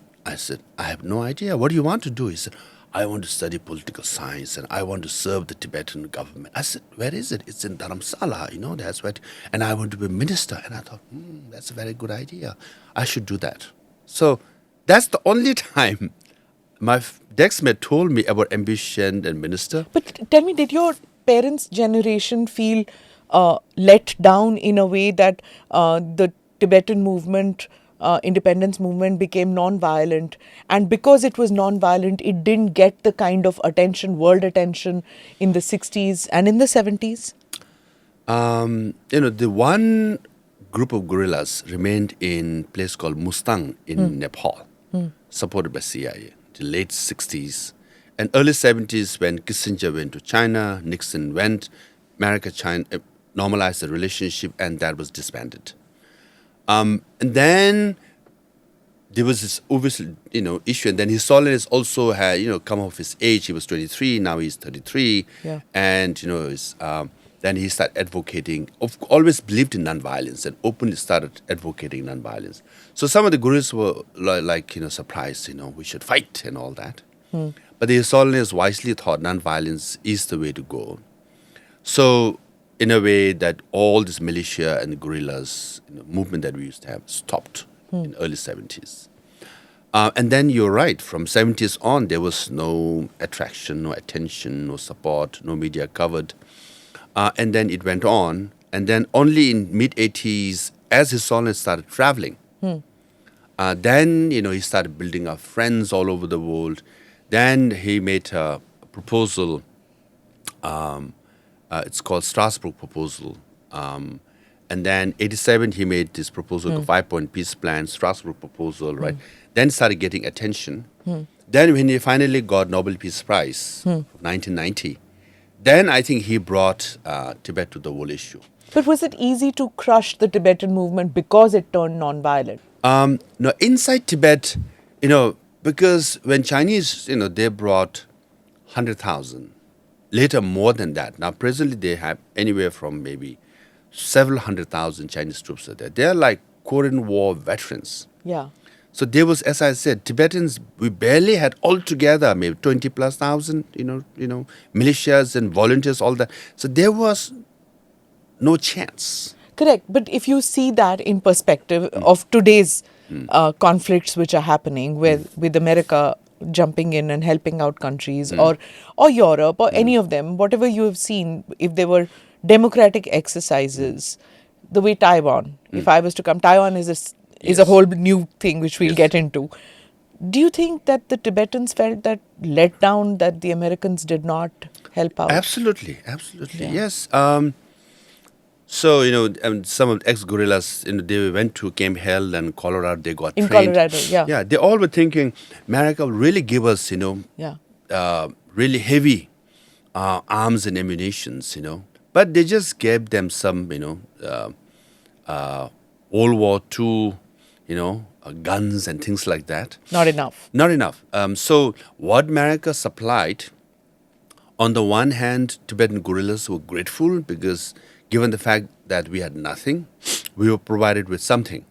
Speaker 1: I have no idea. What do you want to do? He said, I want to study political science and I want to serve the Tibetan government. I said, where is it? It's in Dharamsala, that's where. And I want to be a minister. And I thought, that's a very good idea. I should do that. So that's the only time my Dexmate told me about ambition and minister.
Speaker 2: But tell me, did your parents' generation feel let down in a way that the Tibetan movement, independence movement became non-violent, and because it was non-violent, it didn't get the kind of attention, world attention in the 60s and in the 70s?
Speaker 1: The one group of guerrillas remained in a place called Mustang in Nepal, supported by CIA, the late 60s. And early 70s, when Kissinger went to China, Nixon went, China normalized the relationship, and that was disbanded. And then there was this obviously, issue. And then His Holiness also had, come off his age. He was 23, now he's 33.
Speaker 2: Yeah.
Speaker 1: And, then he started advocating, always believed in nonviolence and openly started advocating nonviolence. So some of the gurus were surprised, we should fight and all that. But the His Holiness wisely thought nonviolence is the way to go. So, in a way that all this militia and the guerrillas movement that we used to have stopped in early 70s. And then you're right, from 70s on, there was no attraction, no attention, no support, no media covered. And then it went on. And then only in mid-80s, as His Holiness started traveling, then, he started building up friends all over the world. Then he made a proposal, it's called Strasbourg Proposal. And then 87, he made this proposal, the 5-point peace plan, Strasbourg Proposal, right? Then started getting attention. Then when he finally got Nobel Peace Prize, 1990, then I think he brought Tibet to the whole issue.
Speaker 2: But was it easy to crush the Tibetan movement because it turned non-violent?
Speaker 1: No, inside Tibet, because when Chinese, they brought 100,000, later more than that. Now, presently, they have anywhere from maybe several 100,000 Chinese troops are there. They're like Korean War veterans.
Speaker 2: Yeah.
Speaker 1: So there was, as I said, Tibetans, we barely had altogether maybe 20 plus thousand, militias and volunteers, all that. So there was no chance.
Speaker 2: Correct. But if you see that in perspective of today's conflicts which are happening with America jumping in and helping out countries or Europe or any of them, whatever you have seen, if there were democratic exercises, the way Taiwan, if I was to come, Taiwan is a whole new thing which we'll get into. Do you think that the Tibetans felt that let down that the Americans did not help out?
Speaker 1: Absolutely. Yes. So, some of the ex-guerrillas, they went to Camp Hell and Colorado, they got trained.
Speaker 2: In Colorado, yeah.
Speaker 1: Yeah, they all were thinking, America will really give us, really heavy arms and ammunitions, But they just gave them some, World War II, guns and things like that.
Speaker 2: Not enough.
Speaker 1: Not enough. So what America supplied, on the one hand, Tibetan guerrillas were grateful because given the fact that we had nothing, we were provided with something,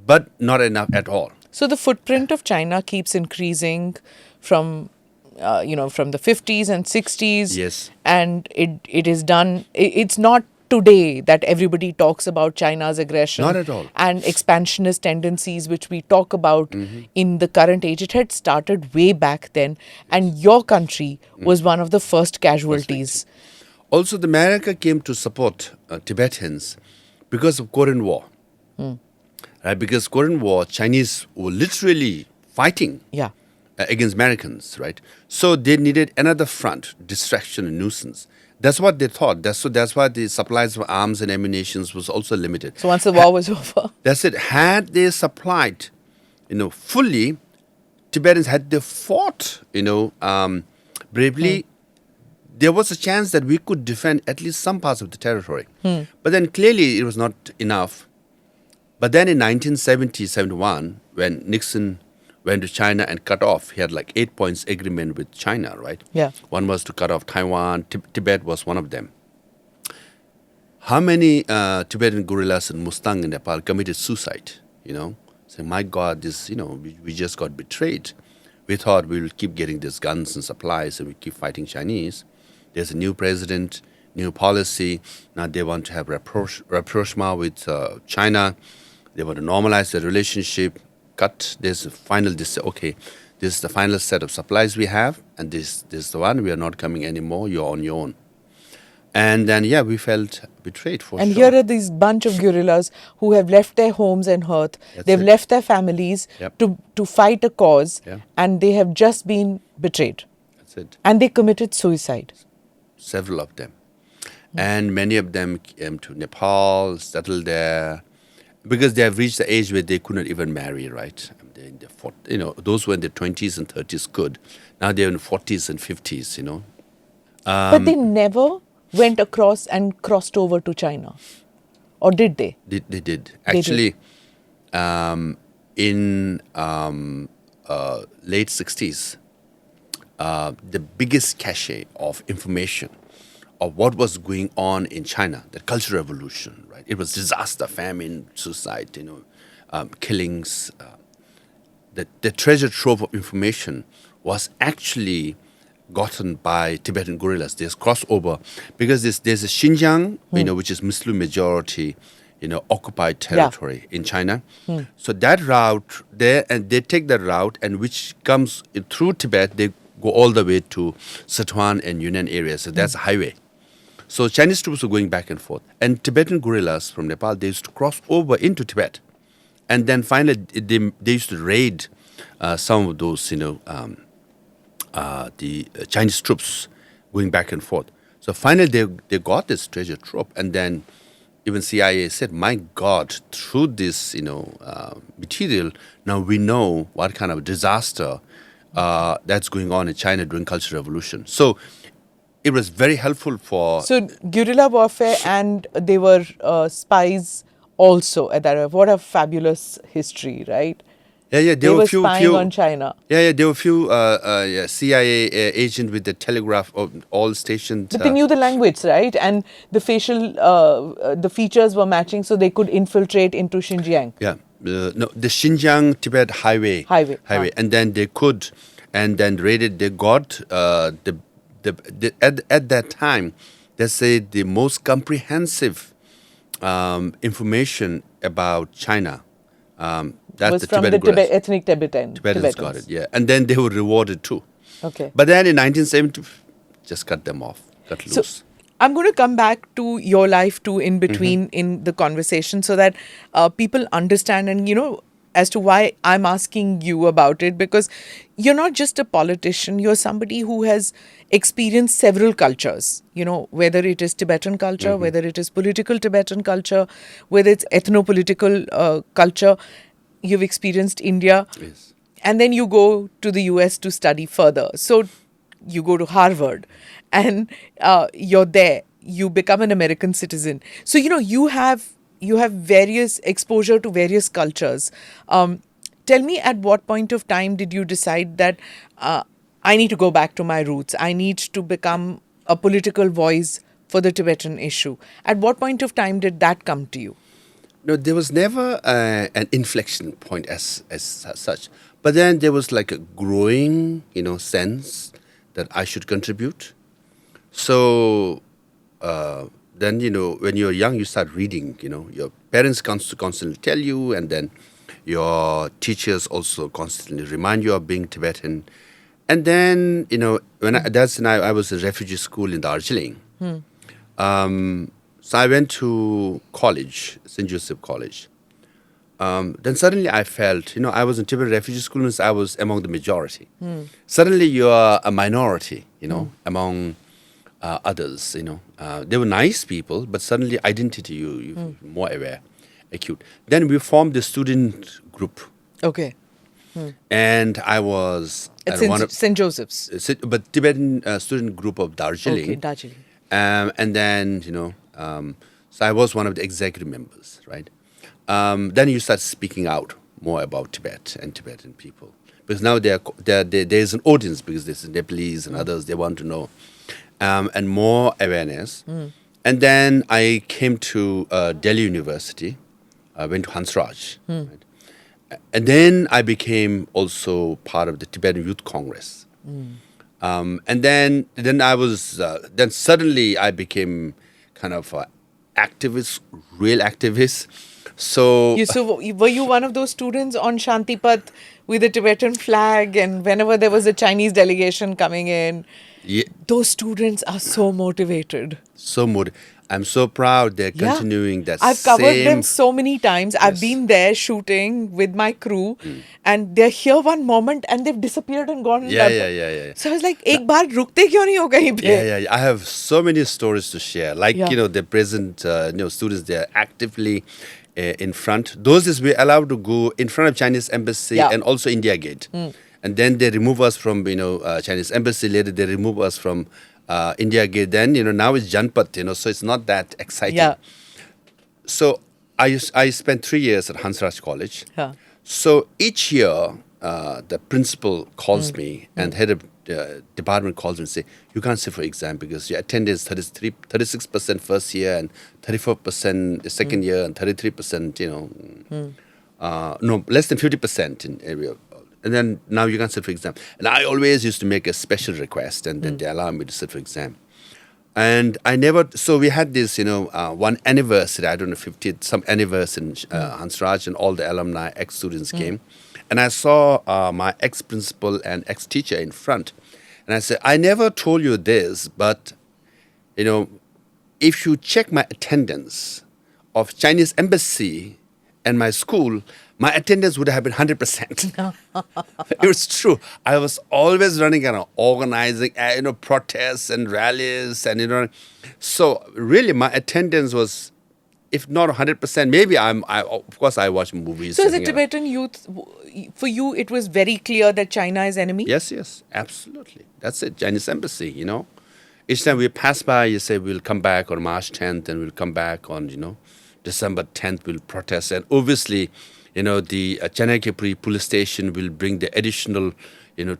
Speaker 1: but not enough at all.
Speaker 2: So the footprint of China keeps increasing from the 50s and 60s.
Speaker 1: Yes.
Speaker 2: And it is done. It's not today that everybody talks about China's aggression.
Speaker 1: Not at all.
Speaker 2: And expansionist tendencies, which we talk about in the current age. It had started way back then. And your country was one of the first casualties.
Speaker 1: Also, the America came to support Tibetans because of Korean War. Right? Because Korean War, Chinese were literally fighting against Americans, right? So they needed another front, distraction and nuisance. That's what they thought. That's why the supplies of arms and ammunition was also limited.
Speaker 2: So once the war was over.
Speaker 1: That's it. Had they supplied, fully, Tibetans had they fought, bravely, there was a chance that we could defend at least some parts of the territory. But then clearly it was not enough. But then in 1970-71, when Nixon went to China and cut off, he had like 8 points agreement with China, right?
Speaker 2: Yeah.
Speaker 1: One was to cut off Taiwan. Tibet was one of them. How many Tibetan guerrillas in Mustang in Nepal committed suicide, saying, my God, this, we just got betrayed. We thought we will keep getting these guns and supplies and we keep fighting Chinese. There's a new president, new policy. Now they want to have rapprochement with China. They want to normalize the relationship. There's a final, okay, this is the final set of supplies we have, and this is the one. We are not coming anymore. You're on your own. And then, we felt betrayed for
Speaker 2: and
Speaker 1: sure.
Speaker 2: here are these bunch of guerrillas who have left their homes and hearth. They've
Speaker 1: it.
Speaker 2: left their families
Speaker 1: Yep.
Speaker 2: to fight a cause,
Speaker 1: Yeah.
Speaker 2: and they have just been betrayed.
Speaker 1: That's it.
Speaker 2: And they committed suicide.
Speaker 1: Several of them. And many of them came to Nepal, settled there, because they have reached the age where they could not even marry, right? They're in their those who were in their 20s and 30s could. Now they're in 40s and 50s,
Speaker 2: But they never went across and crossed over to China. Or did they?
Speaker 1: They did. Actually, in late 60s, the biggest cache of information of what was going on in China, the Cultural Revolution, right? It was disaster, famine, suicide, killings. The treasure trove of information was actually gotten by Tibetan guerrillas. There's crossover because there's a Xinjiang, which is Muslim majority, occupied territory in China. So that route there, and they take that route, and which comes through Tibet, they go all the way to Sichuan and Yunnan areas. So that's a highway. So Chinese troops were going back and forth. And Tibetan guerrillas from Nepal, they used to cross over into Tibet. And then finally, they used to raid some of those, the Chinese troops going back and forth. So finally, they got this treasure trove. And then even CIA said, my God, through this, material, now we know what kind of disaster that's going on in China during Cultural Revolution. So it was very helpful for...
Speaker 2: So guerrilla warfare, and they were spies also at that. What a fabulous history, right?
Speaker 1: Yeah,
Speaker 2: They were spying on China.
Speaker 1: Yeah, there were few CIA agents with the telegraph of all stations.
Speaker 2: But they knew the language, right? And the facial, the features were matching, so they could infiltrate into Xinjiang.
Speaker 1: Yeah, no, the Xinjiang Tibet highway. And then they could, and then raided. They got at that time, they say the most comprehensive information about China. That's
Speaker 2: was
Speaker 1: the
Speaker 2: from
Speaker 1: Tibetan
Speaker 2: the ethnic
Speaker 1: Tibetans got it, yeah. And then they were rewarded too.
Speaker 2: Okay.
Speaker 1: But then in 1970, just cut them off, cut loose.
Speaker 2: So I'm going to come back to your life too in between in the conversation so that people understand and, as to why I'm asking you about it, because you're not just a politician, you're somebody who has experienced several cultures, whether it is Tibetan culture, whether it is political Tibetan culture, whether it's ethno-political culture. You've experienced India.
Speaker 1: Yes.
Speaker 2: And then you go to the US to study further. So you go to Harvard and you're there. You become an American citizen. So, you have various exposure to various cultures. Tell me, at what point of time did you decide that I need to go back to my roots? I need to become a political voice for the Tibetan issue. At what point of time did that come to you?
Speaker 1: No, there was never an inflection point as such. But then there was like a growing, sense that I should contribute. So then, when you're young, you start reading, your parents constantly tell you, and then your teachers also constantly remind you of being Tibetan. And then, when I was in refugee school in Darjeeling. So I went to college, St. Joseph College. Then suddenly I felt, I was in Tibetan refugee school, and I was among the majority. Suddenly you are a minority, among others, They were nice people, but suddenly identity, you're more aware, acute. Then we formed the student group.
Speaker 2: Okay.
Speaker 1: And I was...
Speaker 2: It's St. Joseph's.
Speaker 1: But Tibetan student group of Darjeeling.
Speaker 2: Okay, Darjeeling.
Speaker 1: And then, so I was one of the executive members, right? Then you start speaking out more about Tibet and Tibetan people. Because now there's an audience, because there's Nepalese and others, they want to know. And more awareness. And then I came to Delhi University. I went to Hansraj. Right? And then I became also part of the Tibetan Youth Congress. And then I was then suddenly I became kind of a activist, real activist. So
Speaker 2: Were you one of those students on Shantipat with the Tibetan flag, and whenever there was a Chinese delegation coming in,
Speaker 1: yeah,
Speaker 2: those students are so motivated.
Speaker 1: I'm so proud they're
Speaker 2: Yeah.
Speaker 1: continuing that
Speaker 2: I've covered them
Speaker 1: same.
Speaker 2: so many times. I've
Speaker 1: Yes.
Speaker 2: been there shooting with my crew, and they're here one moment and they've disappeared and gone.
Speaker 1: Yeah, yeah, yeah, yeah.
Speaker 2: So I was like, एक बार रुकते क्यों नहीं हो कहीं पे?
Speaker 1: Yeah. I have so many stories to share. Like,
Speaker 2: Yeah.
Speaker 1: the present, students, they're actively in front. Those is we're allowed to go in front of Chinese embassy
Speaker 2: Yeah.
Speaker 1: and also India Gate. And then they remove us from, Chinese embassy. Later they remove us from India Gate. Then, now it's Janpat, so it's not that exciting.
Speaker 2: Yeah.
Speaker 1: So I spent 3 years at Hansraj College.
Speaker 2: Yeah.
Speaker 1: So each year, the principal calls me and head of department calls me and say, you can't sit for exam because your attendance 36% first year and 34% the second year and 33%, no, less than 50% in area. And then now you can't sit for exam. And I always used to make a special request and then they allow me to sit for exam. And I never, so we had this, one anniversary, I don't know, 50th, some anniversary in Hansraj, and all the alumni, ex-students came. And I saw my ex-principal and ex-teacher in front. And I said, I never told you this, but, if you check my attendance of Chinese embassy and my school, my attendance would have been 100%. It was true. I was always running around organizing, protests and rallies, and so really my attendance was, if not 100%, maybe of course I watch movies.
Speaker 2: So as a Tibetan youth, for you, it was very clear that China is enemy?
Speaker 1: Yes, absolutely. That's it. Chinese embassy, Each time we pass by, you say we'll come back on March 10th, and we'll come back on, December 10th, we'll protest. And obviously, the China-Tibet police station will bring the additional,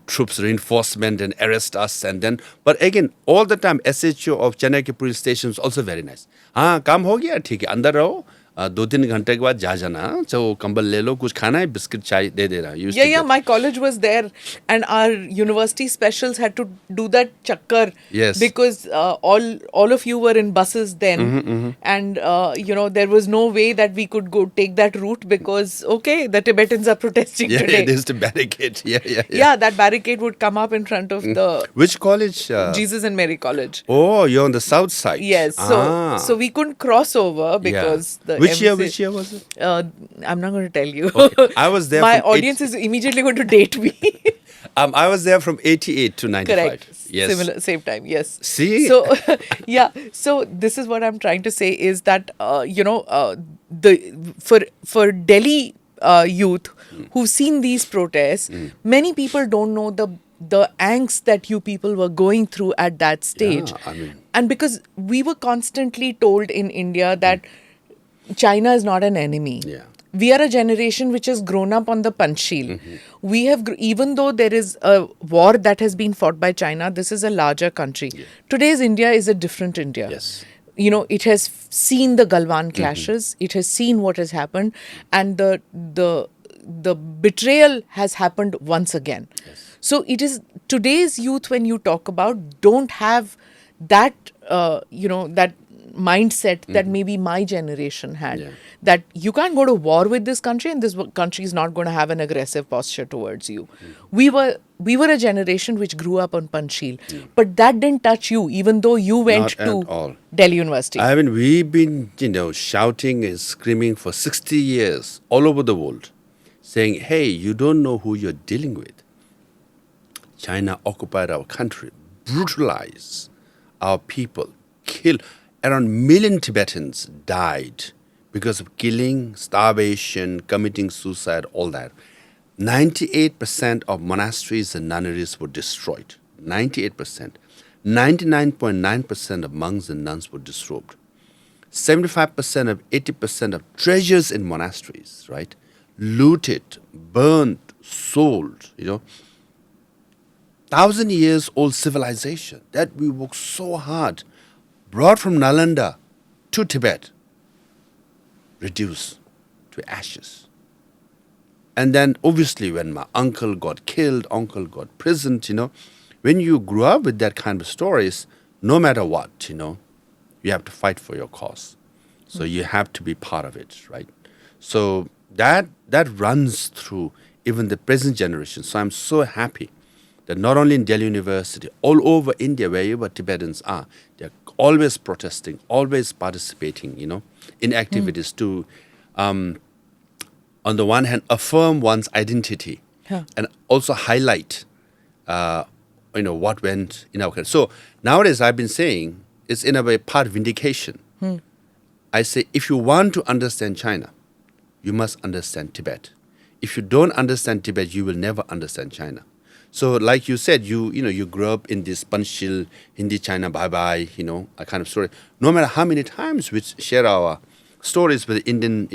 Speaker 1: troops reinforcement and arrest us. And then, but again, all the time, SHO of China-Tibet police station is also very nice. हाँ, काम हो गया, ठीक है, अंदर रहो. 2-3 घंटे के बाद जा जाना, तो कंबल ले लो, कुछ खाना है, बिस्किट चाय दे देना.
Speaker 2: Yeah, my college was there, and our university specials had to do that chakkar.
Speaker 1: Yes.
Speaker 2: Because all of you were in buses then, and there was no way that we could go take that route because the Tibetans are protesting today.
Speaker 1: There's the barricade.
Speaker 2: Yeah, that barricade would come up in front of the
Speaker 1: Which college?
Speaker 2: Jesus and Mary College.
Speaker 1: Oh, you're on the south side.
Speaker 2: Yes, so we couldn't cross over because the
Speaker 1: Which year was it?
Speaker 2: I'm not going to tell you.
Speaker 1: Okay. I was there.
Speaker 2: My
Speaker 1: from
Speaker 2: audience is immediately going to date me.
Speaker 1: I was there from 88 to 95.
Speaker 2: Correct.
Speaker 1: Yes.
Speaker 2: Similar, same time. Yes.
Speaker 1: See?
Speaker 2: So, So this is what I'm trying to say is that for Delhi youth who've seen these protests, many people don't know the angst that you people were going through at that stage. And because we were constantly told in India that China is not an enemy.
Speaker 1: Yeah.
Speaker 2: We are a generation which has grown up on the Panchsheel. We have, even though there is a war that has been fought by China, this is a larger country. Yeah. Today's India is a different India.
Speaker 1: Yes.
Speaker 2: It has seen the Galwan clashes. It has seen what has happened, and the betrayal has happened once again.
Speaker 1: Yes.
Speaker 2: So it is today's youth, when you talk about, don't have that that mindset that maybe my generation had, that you can't go to war with this country and this country is not going to have an aggressive posture towards you. We were a generation which grew up on Panchsheel, but that didn't touch you, even though you went
Speaker 1: Not
Speaker 2: to
Speaker 1: at all.
Speaker 2: Delhi University.
Speaker 1: I mean, we've been, shouting and screaming for 60 years all over the world, saying, hey, you don't know who you're dealing with. China occupied our country, brutalized our people, killed. Around 1 million Tibetans died because of killing, starvation, committing suicide, all that. 98% of monasteries and nunneries were destroyed. 98%. 99.9% of monks and nuns were disrobed. 75% of 80% of treasures in monasteries, right? Looted, burnt, sold, 1,000 years old civilization that we worked so hard, brought from Nalanda to Tibet, reduced to ashes. And then obviously when my uncle got killed, uncle got imprisoned, when you grew up with that kind of stories, no matter what, you have to fight for your cause. So you have to be part of it, right? So that runs through even the present generation. So I'm so happy that not only in Delhi University, all over India, wherever Tibetans are, they're always protesting, always participating, in activities to, on the one hand, affirm one's identity and also highlight, what went in our country. So nowadays I've been saying it's in a way part vindication. I say if you want to understand China, you must understand Tibet. If you don't understand Tibet, you will never understand China. So like you said, you grew up in this Panchsheel, Hindi China bye-bye, a kind of story. No matter how many times we share our stories with Indian,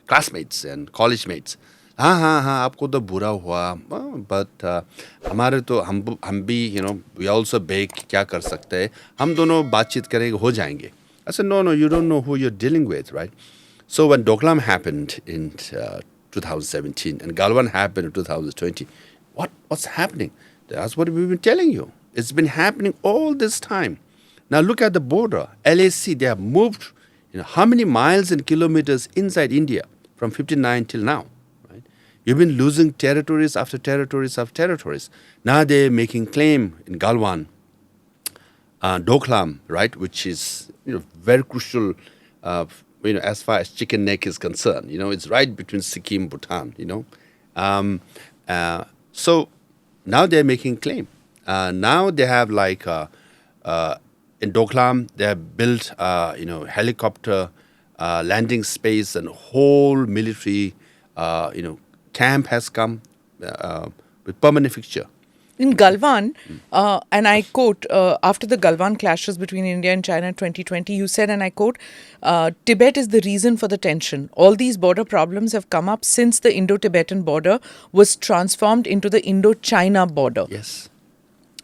Speaker 1: classmates and college mates. हाँ आपको तो बुरा हुआ but हमारे तो हम भी we also beg क्या कर सकते हैं हम दोनों बातचीत करेंगे हो जाएंगे. I said no, you don't know who you're dealing with, right? So when Doklam happened in 2017 and Galwan happened in 2020, what's happening? That's what we've been telling you. It's been happening all this time. Now look at the border. LAC, they have moved how many miles and kilometers inside India from 59 till now. Right? You've been losing territories after territories after territories. Now they're making claim in Galwan, Doklam, right, which is very crucial, as far as chicken neck is concerned. It's right between Sikkim, Bhutan. So now they're making claim. Now they have in Doklam they have built helicopter landing space and whole military camp has come with permanent fixture.
Speaker 2: In Galwan, and I quote, after the Galwan clashes between India and China in 2020, you said, and I quote, Tibet is the reason for the tension. All these border problems have come up since the Indo-Tibetan border was transformed into the Indo-China border.
Speaker 1: Yes.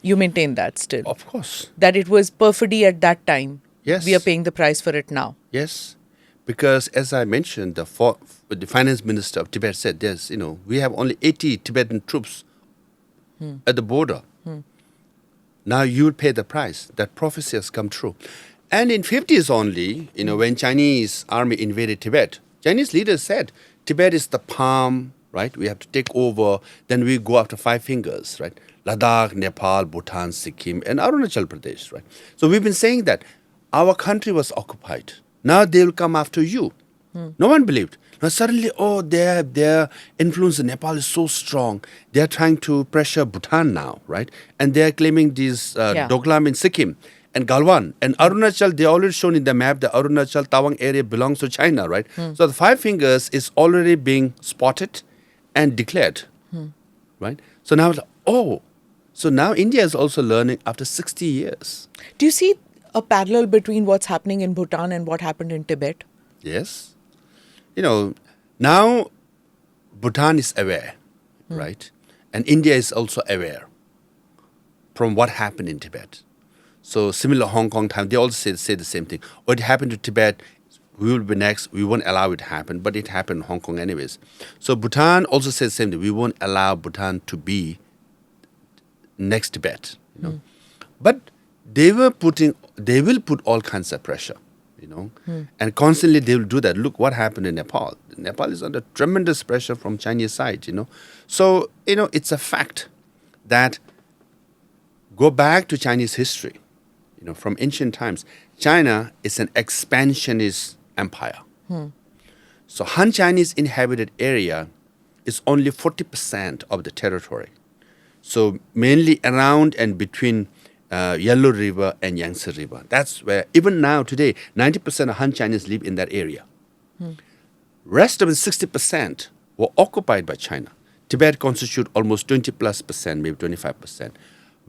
Speaker 2: You maintain that still?
Speaker 1: Of course.
Speaker 2: That it was perfidy at that time.
Speaker 1: Yes.
Speaker 2: We are paying the price for it now.
Speaker 1: Yes. Because as I mentioned, the finance minister of Tibet said, we have only 80 Tibetan troops at the border. Now you will pay the price. That prophecy has come true. And in 50s only, when Chinese army invaded Tibet, Chinese leaders said, Tibet is the palm, right? We have to take over. Then we go after five fingers, right? Ladakh, Nepal, Bhutan, Sikkim, and Arunachal Pradesh, right? So we've been saying that our country was occupied. Now they will come after you. No one believed. Now suddenly, their influence in Nepal is so strong. They are trying to pressure Bhutan now, right? And they are claiming these Doklam in Sikkim and Galwan. And Arunachal, they already shown in the map the Arunachal Tawang area belongs to China, right? So the five fingers is already being spotted and declared, right? So now, so now India is also learning after 60 years.
Speaker 2: Do you see a parallel between what's happening in Bhutan and what happened in Tibet?
Speaker 1: Yes. Now Bhutan is aware, right? And India is also aware from what happened in Tibet. So similar Hong Kong time, they also say the same thing. It happened to Tibet, we will be next, we won't allow it to happen, but it happened in Hong Kong anyways. So Bhutan also says the same thing, we won't allow Bhutan to be next Tibet. But they will put all kinds of pressure. And constantly they will do that. Look what happened in Nepal. Nepal is under tremendous pressure from Chinese side, So, it's a fact that go back to Chinese history, from ancient times. China is an expansionist empire. So Han Chinese inhabited area is only 40% of the territory. So mainly around and between Yellow River and Yangtze River. That's where, even now, today, 90% of Han Chinese live in that area. Rest of the 60% were occupied by China. Tibet constitute almost 20+%, maybe 25%.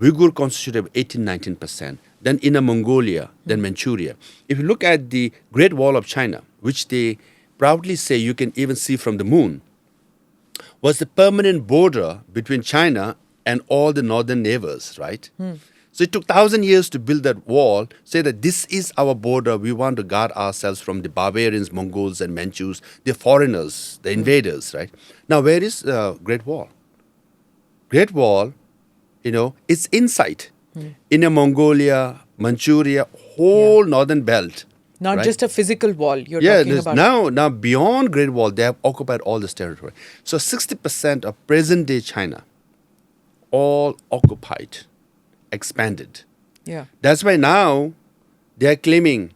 Speaker 1: Uyghur constitute 18-19%. Then Inner Mongolia, then Manchuria. If you look at the Great Wall of China, which they proudly say you can even see from the moon, was the permanent border between China and all the northern neighbors, right? So it took 1,000 years to build that wall, say that this is our border. We want to guard ourselves from the barbarians, Mongols and Manchus, the foreigners, the invaders, right? Now, where is the Great Wall? Great Wall, it's inside. Inner Mongolia, Manchuria, whole northern belt.
Speaker 2: Not
Speaker 1: right?
Speaker 2: just a physical wall you're talking about.
Speaker 1: Now beyond Great Wall, they have occupied all this territory. So 60% of present-day China, all occupied, expanded.
Speaker 2: Yeah.
Speaker 1: That's why now they are claiming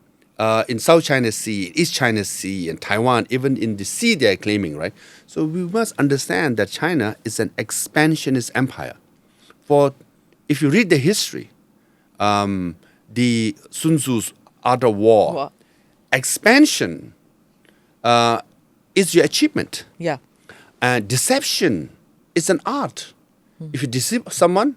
Speaker 1: in South China Sea, East China Sea, and Taiwan, even in the sea they are claiming, right? So we must understand that China is an expansionist empire. If you read the history, the Sun Tzu's Art of War, expansion is your achievement.
Speaker 2: Yeah.
Speaker 1: And deception is an art. If you deceive someone,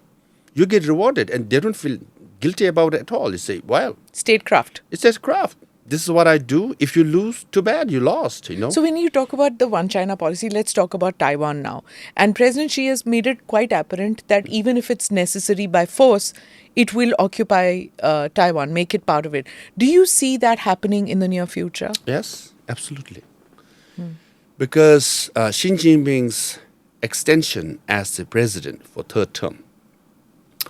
Speaker 1: you get rewarded, and they don't feel guilty about it at all. You say, well,
Speaker 2: Statecraft.
Speaker 1: it's a craft. This is what I do. If you lose, too bad, you lost,
Speaker 2: So when you talk about the One China policy, let's talk about Taiwan now. And President Xi has made it quite apparent that even if it's necessary by force, it will occupy Taiwan, make it part of it. Do you see that happening in the near future?
Speaker 1: Yes, absolutely. Because Xi Jinping's extension as the president for third term,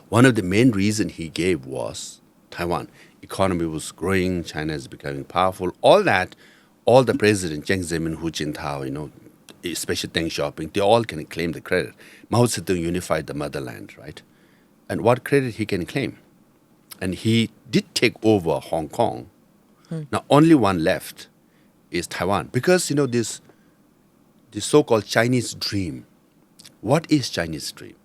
Speaker 1: one of the main reasons he gave was Taiwan. Economy was growing, China is becoming powerful. All that, all the president, Jiang Zemin, Hu Jintao, especially Deng Xiaoping, they all can claim the credit. Mao Zedong unified the motherland, right? And what credit he can claim? And he did take over Hong Kong. Now only one left is Taiwan. Because, this so-called Chinese dream. What is Chinese dream?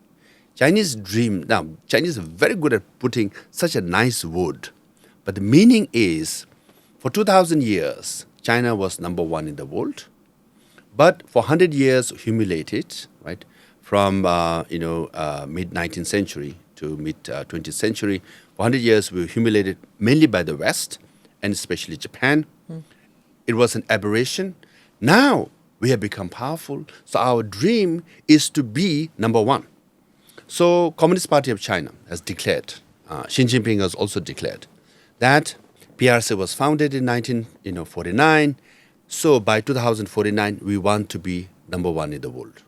Speaker 1: Chinese dream, now Chinese are very good at putting such a nice word. But the meaning is, for 2,000 years, China was number one in the world. But for 100 years, humiliated, right? From, mid-19th century to mid-20th century. For 100 years, we were humiliated mainly by the West, and especially Japan. It was an aberration. Now, we have become powerful. So our dream is to be number one. So Communist Party of China has declared, Xi Jinping has also declared, that PRC was founded in 1949. So by 2049, we want to be number one in the world.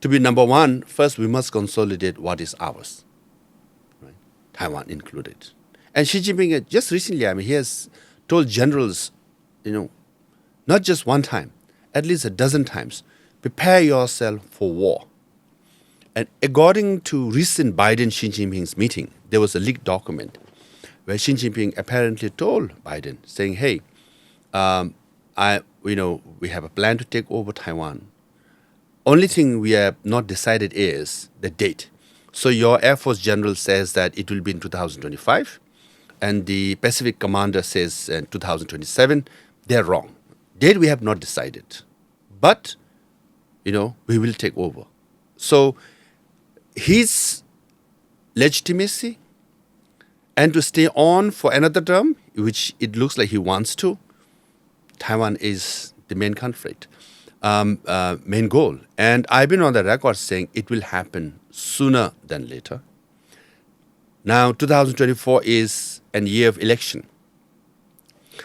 Speaker 1: To be number one, first we must consolidate what is ours, right? Taiwan included. And Xi Jinping, just recently, he has told generals, not just one time, at least a dozen times, prepare yourself for war. And according to recent Biden-Xi Jinping's meeting, there was a leaked document where Xi Jinping apparently told Biden, saying, hey, we have a plan to take over Taiwan. Only thing we have not decided is the date. So your Air Force general says that it will be in 2025, and the Pacific commander says in 2027. They're wrong. Date we have not decided. But, we will take over. So his legitimacy and to stay on for another term, which it looks like he wants to, Taiwan is the main conflict, main goal. And I've been on the record saying it will happen sooner than later. Now, 2024 is a year of election.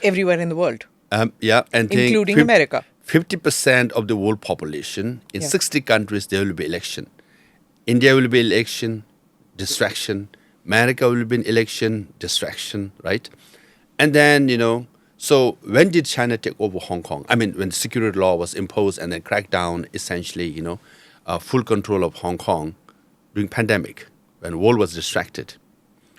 Speaker 2: Everywhere in the world.
Speaker 1: And
Speaker 2: including America.
Speaker 1: 50% of the world population, in 60 countries, there will be election. India will be election, distraction. America will be an election, distraction, right? And then, so when did China take over Hong Kong? I mean, when the security law was imposed and then cracked down, essentially, full control of Hong Kong during pandemic, when the world was distracted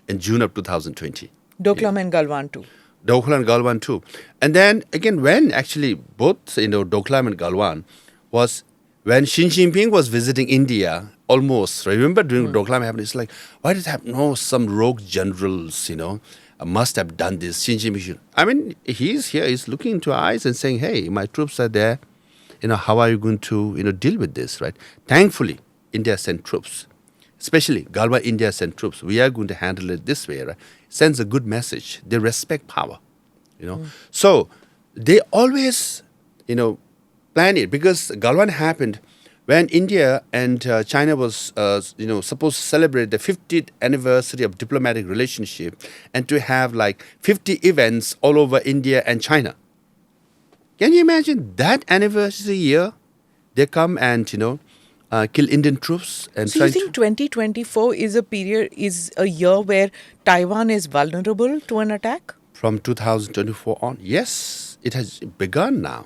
Speaker 1: in June of 2020.
Speaker 2: Doklam and Galwan too.
Speaker 1: Doklam and Galwan too. And then again, when actually both, Doklam and Galwan was when Xi Jinping was visiting India, almost, remember during Doklam happened, it's like, why did it happen? No, some rogue generals, must have done this. Xi Jinping, he's here, he's looking into our eyes and saying, hey, my troops are there. How are you going to, deal with this, right? Thankfully, India sent troops. Especially Galwa, India sent troops. We are going to handle it this way, right? Sends a good message. They respect power, So they always, plan it because Galwan happened when India and China was, supposed to celebrate the 50th anniversary of diplomatic relationship, and to have like 50 events all over India and China. Can you imagine that anniversary year? They come and kill Indian troops and
Speaker 2: So you think 2024 is a year where Taiwan is vulnerable to an attack?
Speaker 1: from 2024 on, yes, it has begun now.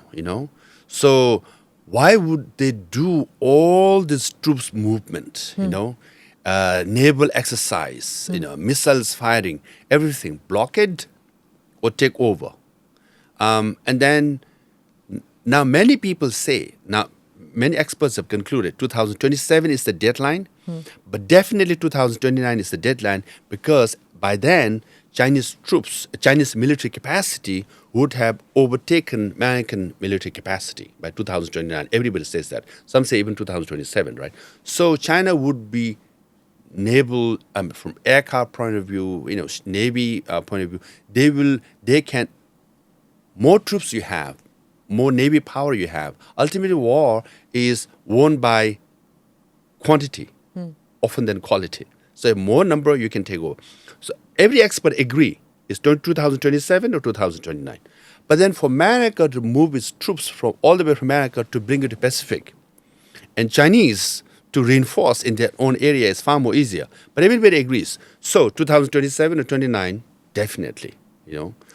Speaker 1: So why would they do all this troops movement? Naval exercise, missiles firing, everything, blockade or take over, and then now many people say now. Many experts have concluded 2027 is the deadline, but definitely 2029 is the deadline, because by then Chinese troops, Chinese military capacity would have overtaken American military capacity by 2029. Everybody says that. Some say even 2027, right? So China would be naval, from aircraft point of view, Navy point of view, they can, more troops you have, more Navy power you have. Ultimately, war is won by quantity, often than quality. So more number you can take over. So every expert agree it's 2027 or 2029. But then for America to move its troops from all the way from America to bring it to Pacific, and Chinese to reinforce in their own area is far more easier. But everybody agrees. So 2027 or 29, definitely,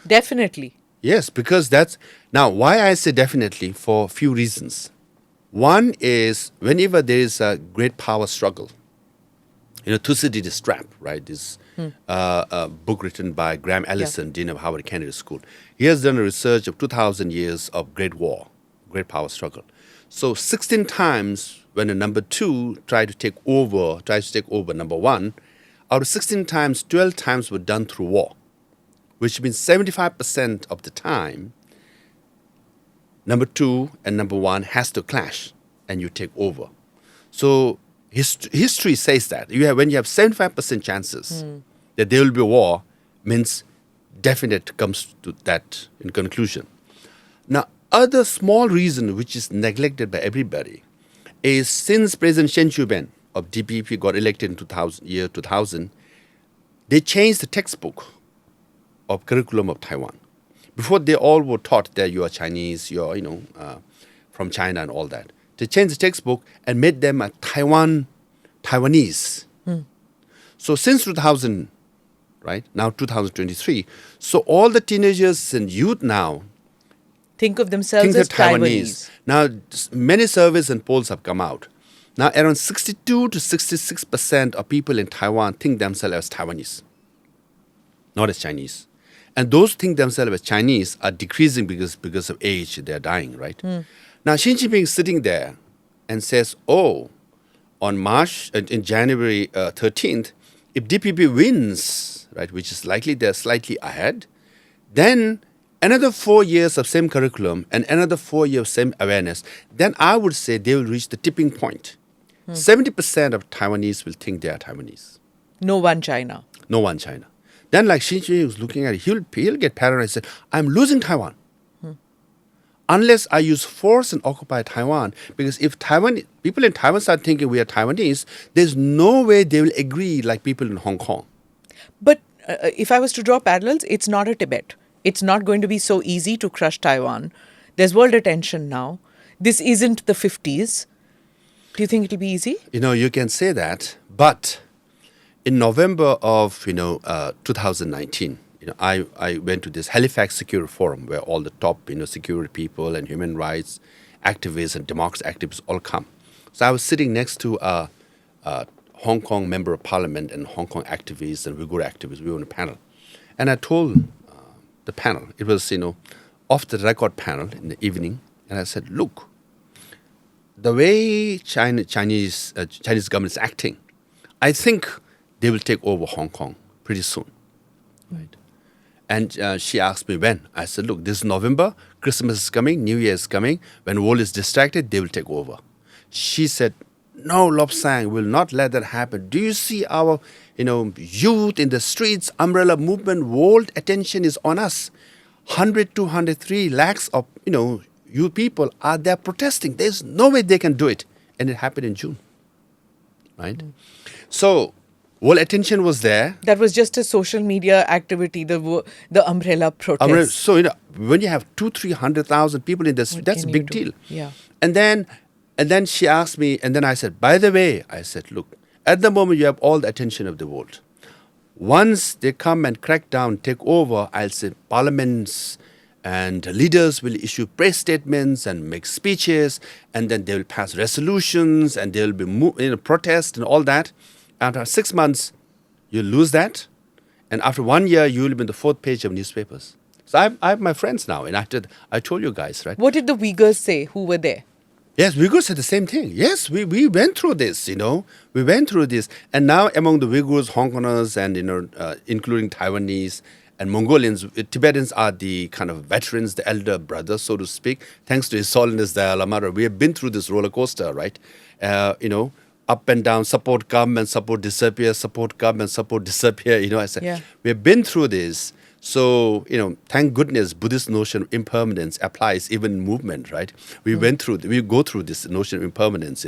Speaker 2: Definitely.
Speaker 1: Yes, because that's now why I say definitely, for a few reasons. One is whenever there is a great power struggle, Thucydides' Trap, right? This book written by Graham Allison, Dean of Harvard Kennedy School. He has done a research of 2,000 years of great war, great power struggle. So 16 times when a number two tries to take over number one, out of 16 times, 12 times were done through war, which means 75% of the time, number two and number one has to clash and you take over. So history says that when you have 75% chances that there will be a war, means definite comes to that in conclusion. Now, other small reason which is neglected by everybody is since President Chen Shui-bian of DPP got elected in 2000, they changed the textbook of curriculum of Taiwan. Before, they all were taught that you are Chinese, you are from China and all that. They changed the textbook and made them a Taiwanese. So since 2000, right, now 2023, so all the teenagers and youth now
Speaker 2: think of themselves as Taiwanese.
Speaker 1: Now, many surveys and polls have come out. Now, around 62 to 66% of people in Taiwan think themselves as Taiwanese, not as Chinese. And those who think themselves as Chinese are decreasing because of age. They're dying, right? Now, Xi Jinping is sitting there and says, in January 13th, if DPP wins, right, which is likely they're slightly ahead, then another 4 years of same curriculum and another 4 years of same awareness, then I would say they will reach the tipping point. 70% of Taiwanese will think they are Taiwanese.
Speaker 2: No one China.
Speaker 1: No one China. Then like Xi Jinping was looking at it, he'll get paranoid and say, I'm losing Taiwan. Unless I use force and occupy Taiwan. Because if people in Taiwan start thinking we are Taiwanese, there's no way they will agree like people in Hong Kong.
Speaker 2: But if I was to draw parallels, it's not a Tibet. It's not going to be so easy to crush Taiwan. There's world attention now. This isn't the 50s. Do you think it'll be easy?
Speaker 1: You can say that, but in November of 2019, I went to this Halifax Security Forum where all the top security people and human rights activists and democracy activists all come. So I was sitting next to a Hong Kong member of parliament and Hong Kong activists and Uyghur activists. We were on a panel, and I told the panel, it was off the record panel in the evening, and I said, look, the way Chinese government is acting, I think they will take over Hong Kong pretty soon, right? And she asked me when. I said, look, this is November, Christmas is coming, New Year is coming. When the world is distracted, they will take over. She said, no, Lobsang, will not let that happen. Do you see our, youth in the streets, umbrella movement, world attention is on us. 100, 203 lakhs of, youth people are there protesting. There's no way they can do it. And it happened in June, right? So, all attention was there.
Speaker 2: That was just a social media activity, the umbrella protest.
Speaker 1: So, when you have 300,000 people in this, that's a
Speaker 2: can you
Speaker 1: big
Speaker 2: do?
Speaker 1: deal.
Speaker 2: Yeah.
Speaker 1: And then she asked me, and then I said, by the way, I said, look, at the moment you have all the attention of the world. Once they come and crack down, take over, I'll say parliaments and leaders will issue press statements and make speeches, and then they will pass resolutions, and there will be protest and all that. After 6 months, you lose that, and after 1 year, you will be on the 4th page of newspapers. So I have my friends now, and I told you guys, right?
Speaker 2: What did the Uyghurs say who were there?
Speaker 1: Yes, Uyghurs said the same thing. Yes, we went through this, We went through this. And now among the Uyghurs, Hong Kongers, and, including Taiwanese and Mongolians, Tibetans are the kind of veterans, the elder brothers, so to speak. Thanks to His Holiness Dalai Lama, we have been through this roller coaster, right? Up and down, support come and support disappear, support come and support disappear. I said, we have been through this. So, thank goodness Buddhist notion of impermanence applies even in movement, right? We go through this notion of impermanence,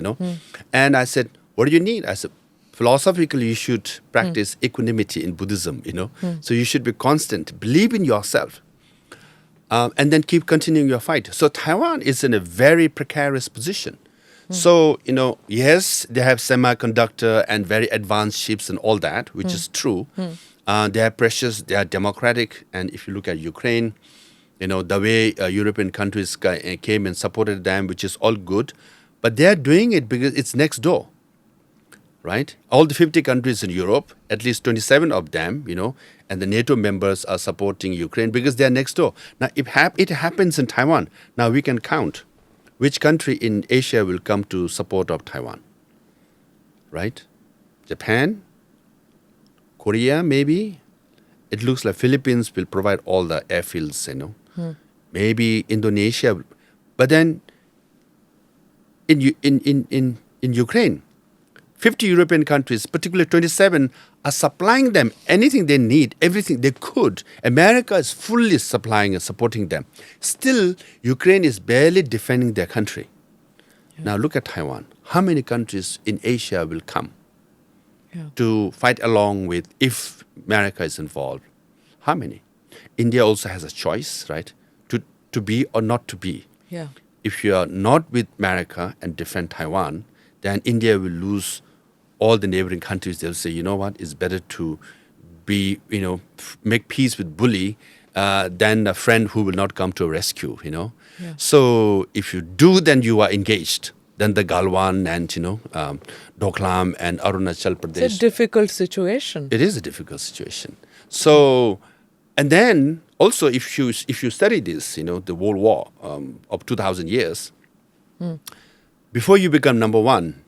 Speaker 1: And I said, what do you need? I said, philosophically, you should practice equanimity in Buddhism, So you should be constant, believe in yourself, and then keep continuing your fight. So Taiwan is in a very precarious position. So, yes, they have semiconductor and very advanced ships and all that, which is true. They are precious, they are democratic. And if you look at Ukraine, the way European countries came and supported them, which is all good. But they are doing it because it's next door, right? All the 50 countries in Europe, at least 27 of them, and the NATO members are supporting Ukraine because they are next door. Now, if it happens in Taiwan, now we can count which country in Asia will come to support of Taiwan, right? Japan, Korea, maybe. It looks like Philippines will provide all the airfields, Maybe Indonesia, but then in Ukraine, 50 European countries, particularly 27, are supplying them anything they need, everything they could. America is fully supplying and supporting them. Still, Ukraine is barely defending their country. Now look at Taiwan. How many countries in Asia will come to fight along with if America is involved? How many? India also has a choice, right? To be or not to be.
Speaker 2: Yeah.
Speaker 1: If you are not with America and defend Taiwan, then India will lose all the neighboring countries. They'll say, you know what, it's better to be, make peace with bully than a friend who will not come to a rescue, Yeah. So if you do, then you are engaged. Then the Galwan and, Doklam and Arunachal Pradesh.
Speaker 2: It's a difficult situation.
Speaker 1: It is a difficult situation. So, and then also if you study this, the World War of 2,000 years, before you become number one,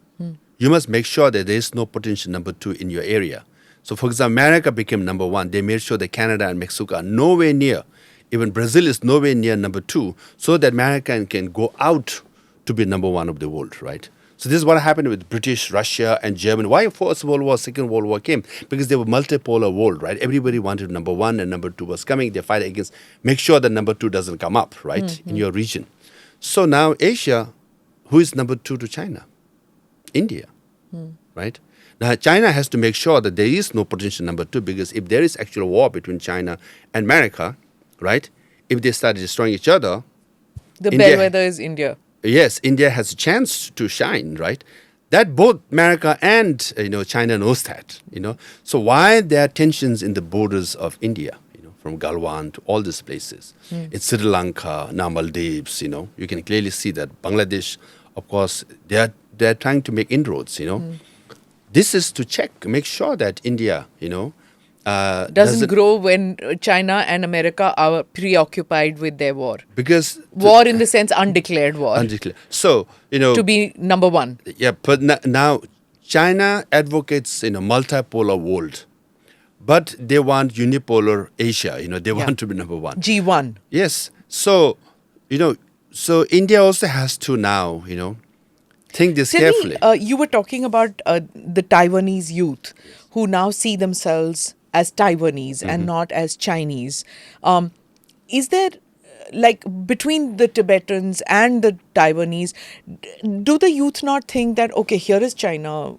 Speaker 1: you must make sure that there is no potential number two in your area. So, for example, America became number one. They made sure that Canada and Mexico are nowhere near. Even Brazil is nowhere near number two, so that America can go out to be number one of the world, right? So this is what happened with British, Russia, and Germany. Why First World War, Second World War came? Because they were multipolar world, right? Everybody wanted number one and number two was coming. They fight against, make sure that number two doesn't come up, right, in your region. So now Asia, who is number two to China? India, right? Now China has to make sure that there is no potential number two, because if there is actual war between China and America, right, if they start destroying each other,
Speaker 2: the bellwether is India.
Speaker 1: Yes, India has a chance to shine, right? That both America and China knows that, So why there are tensions in the borders of India, from Galwan to all these places, in Sri Lanka, now Maldives, you can clearly see that Bangladesh, of course, they're trying to make inroads, This is to make sure that India,
Speaker 2: doesn't grow when China and America are preoccupied with their war.
Speaker 1: Because
Speaker 2: war in the sense undeclared war.
Speaker 1: Undeclared. So,
Speaker 2: to be number one.
Speaker 1: Yeah, but now China advocates multipolar world, but they want unipolar Asia. They want to be number one.
Speaker 2: G1.
Speaker 1: Yes. So so India also has to now think this carefully.
Speaker 2: You were talking about the Taiwanese youth who now see themselves as Taiwanese and not as Chinese. Is there like between the Tibetans and the Taiwanese, do the youth not think that, okay, here is China,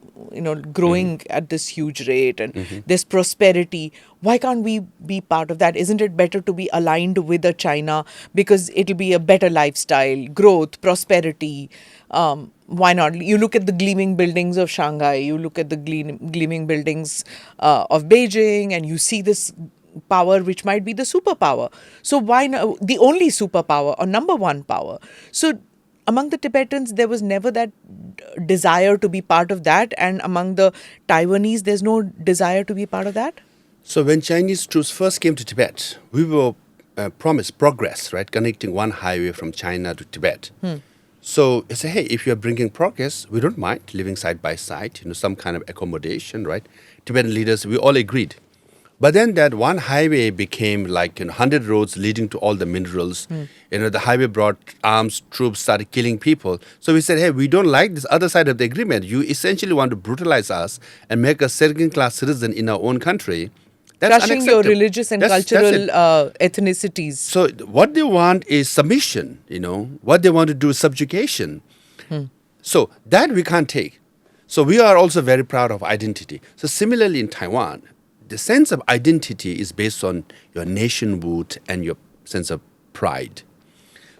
Speaker 2: growing at this huge rate and there's prosperity. Why can't we be part of that? Isn't it better to be aligned with a China because it'll be a better lifestyle, growth, prosperity? Why not? You look at the gleaming buildings of Shanghai, you look at the gleaming buildings of Beijing, and you see this power which might be the superpower. So why not the only superpower or number one power? So among the Tibetans, there was never that desire to be part of that, and among the Taiwanese, there's no desire to be part of that.
Speaker 1: So when Chinese troops first came to Tibet, we were promised progress, right? Connecting one highway from China to Tibet. So they say, hey, if you're bringing progress, we don't mind living side by side, some kind of accommodation, right? Tibetan leaders, we all agreed. But then that one highway became like 100 roads leading to all the minerals. The highway brought arms, troops started killing people. So we said, hey, we don't like this other side of the agreement. You essentially want to brutalize us and make us second-class citizen in our own country. That's
Speaker 2: crushing your religious and cultural ethnicities.
Speaker 1: So what they want is submission, What they want to do is subjugation. So that we can't take. So we are also very proud of identity. So similarly in Taiwan, the sense of identity is based on your nationhood and your sense of pride.